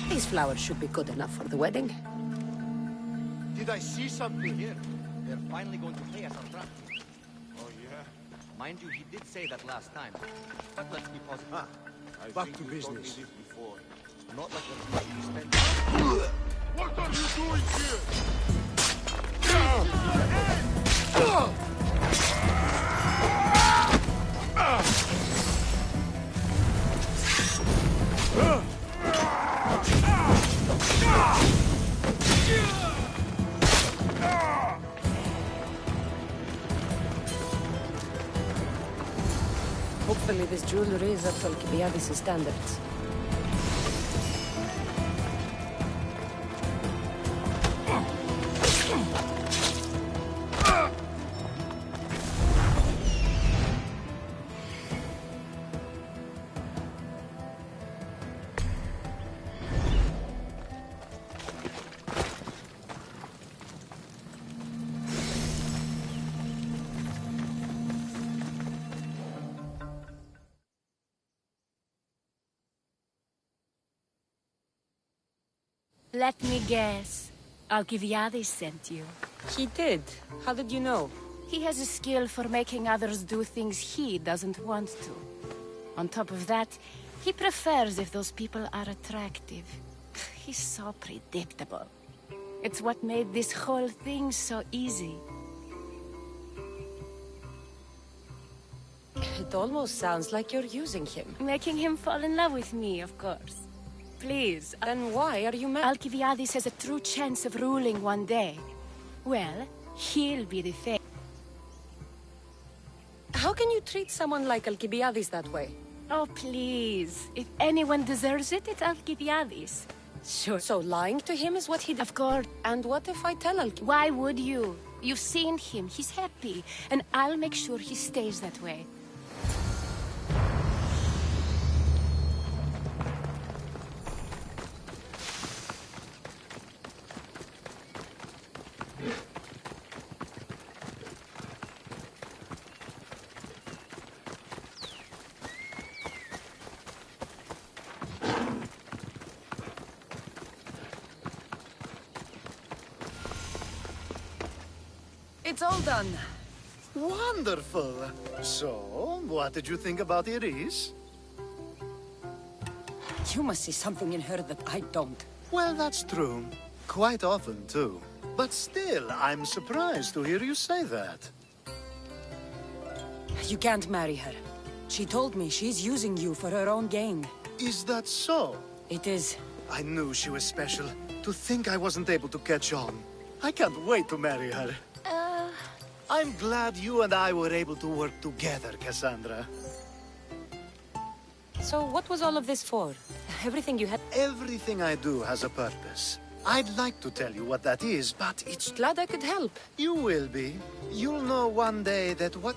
These flowers should be good enough for the wedding. Did I see something here? They're finally going to pay us our draft. Oh, yeah? Mind you, he did say that last time. But let's be positive. Back to business. Before. Not like the money you spend. What are you doing here? Hopefully this jewelry is up to Alcibiades' standards. Let me guess. Alcibiades sent you. He did. How did you know? He has a skill for making others do things he doesn't want to. On top of that, he prefers if those people are attractive. He's so predictable. It's what made this whole thing so easy. It almost sounds like you're using him. Making him fall in love with me, of course. Please. Then why are you mad? Alcibiades has a true chance of ruling one day. Well, he'll be the face. How can you treat someone like Alcibiades that way? Oh, please. If anyone deserves it, it's Alcibiades. Sure. So lying to him is what he did? Of course. And what if I tell Alcibiades? Why would you? You've seen him. He's happy. And I'll make sure he stays that way. It's all done. Wonderful. So, what did you think about Iris? You must see something in her that I don't. Well, that's true. Quite often, too. But still, I'm surprised to hear you say that. You can't marry her. She told me she's using you for her own gain. Is that so? It is. I knew she was special. To think I wasn't able to catch on. I can't wait to marry her. I'm glad you and I were able to work together, Cassandra. So what was all of this for? Everything you had... Everything I do has a purpose. I'd like to tell you what that is, but it's... Glad I could help. You will be. You'll know one day that what...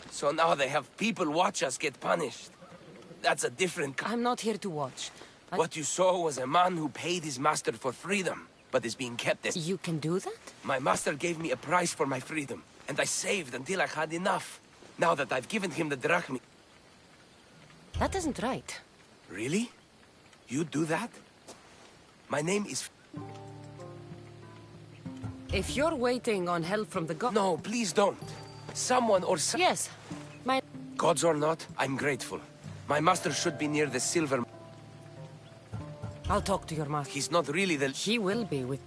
So now they have people watch us get punished. That's a different I'm not here to watch. What you saw was a man who paid his master for freedom, but is being kept as... You can do that? My master gave me a price for my freedom, and I saved until I had enough. Now that I've given him the drachmi... That isn't right. Really? You do that? My name is... If you're waiting on help from the god... No, please don't. Someone or some... Yes. My... Gods or not, I'm grateful. My master should be near the silver... I'll talk to your master. He's not really the... He will be with...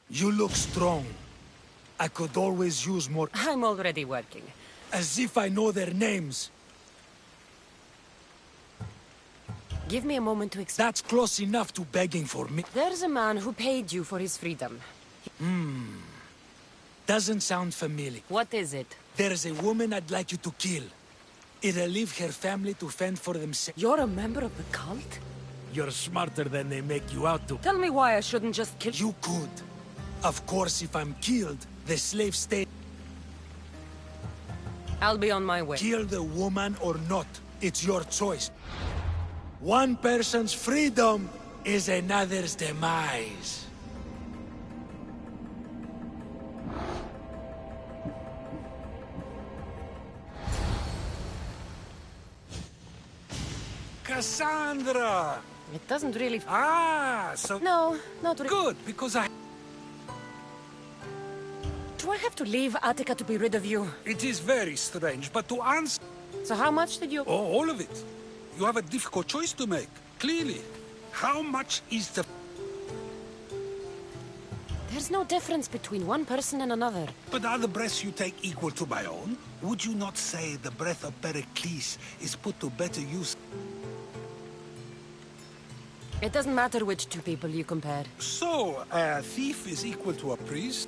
You look strong. I could always use more... I'm already working. As if I know their names. Give me a moment to explain. That's close enough to begging for me. There's a man who paid you for his freedom. Doesn't sound familiar. What is it? There's a woman I'd like you to kill. It'll leave her family to fend for themselves. You're a member of the cult? You're smarter than they make you out to. Tell me why I shouldn't just kill... You could. Of course, if I'm killed, the slave state... I'll be on my way. Kill the woman or not. It's your choice. One person's freedom is another's demise. Cassandra! It doesn't really... So... No, not really. Good, because I... Do I have to leave Attica to be rid of you? It is very strange, but to answer... So how much did you... Oh, all of it. You have a difficult choice to make, clearly. How much is the... There's no difference between one person and another. But are the breaths you take equal to my own? Would you not say the breath of Pericles is put to better use? It doesn't matter which two people you compare. So, a thief is equal to a priest?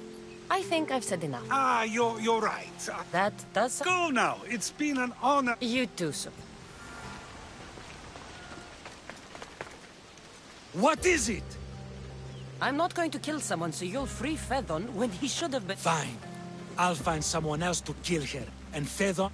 I think I've said enough. Ah, you're right. That does... Go now. It's been an honor. You too, sir. What is it? I'm not going to kill someone so you'll free Fedon when he should have been... Fine. I'll find someone else to kill her. And Fedon...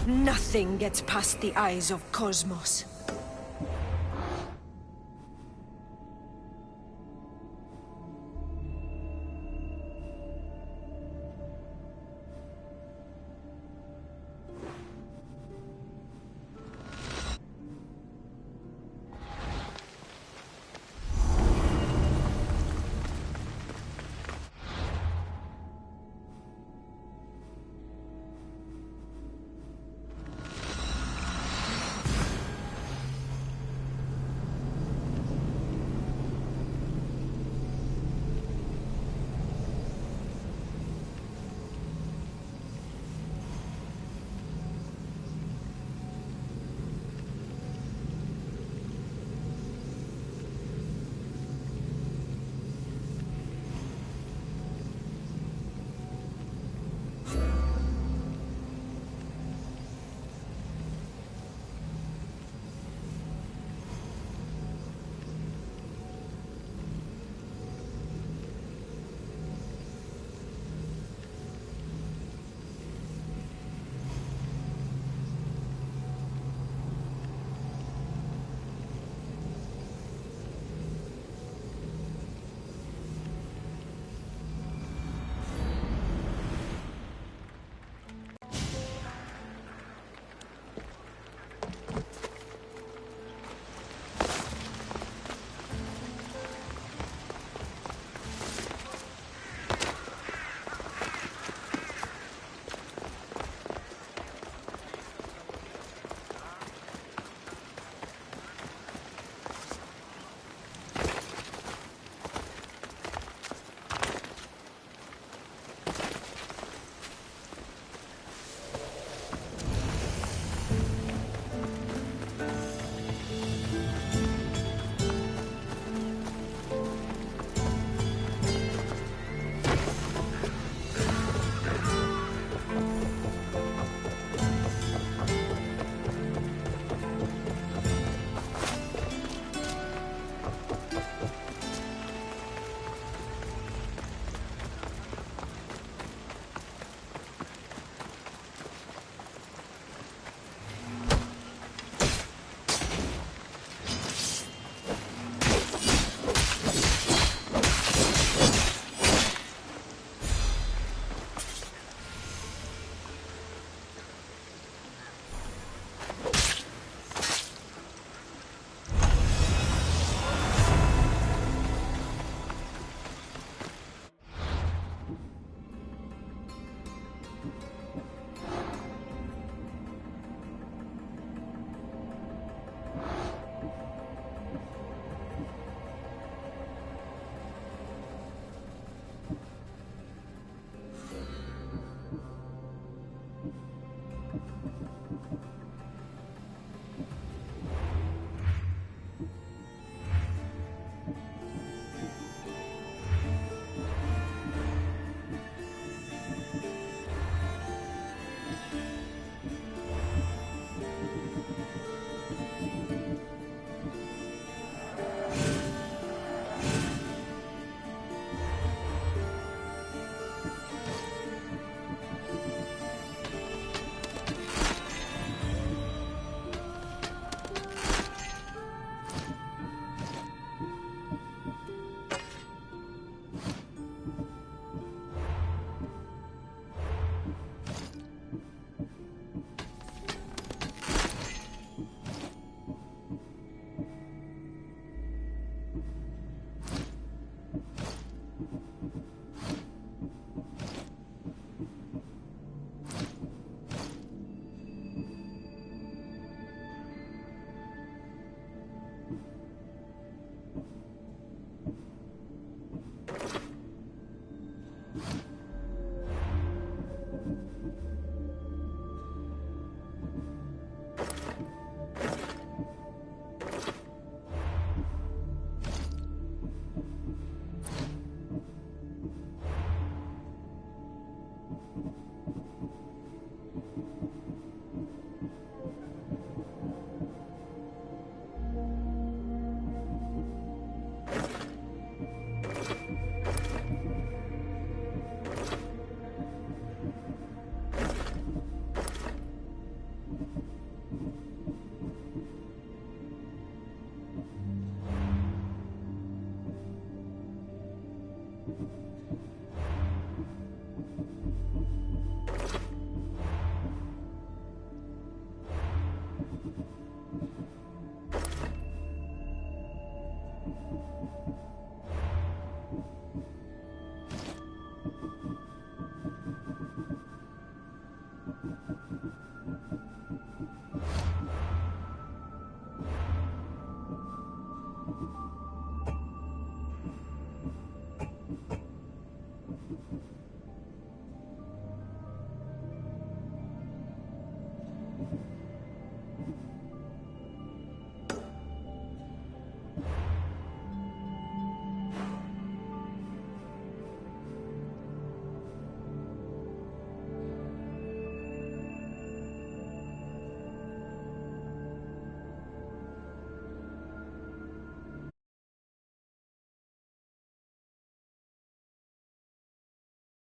Nothing gets past the eyes of Cosmos.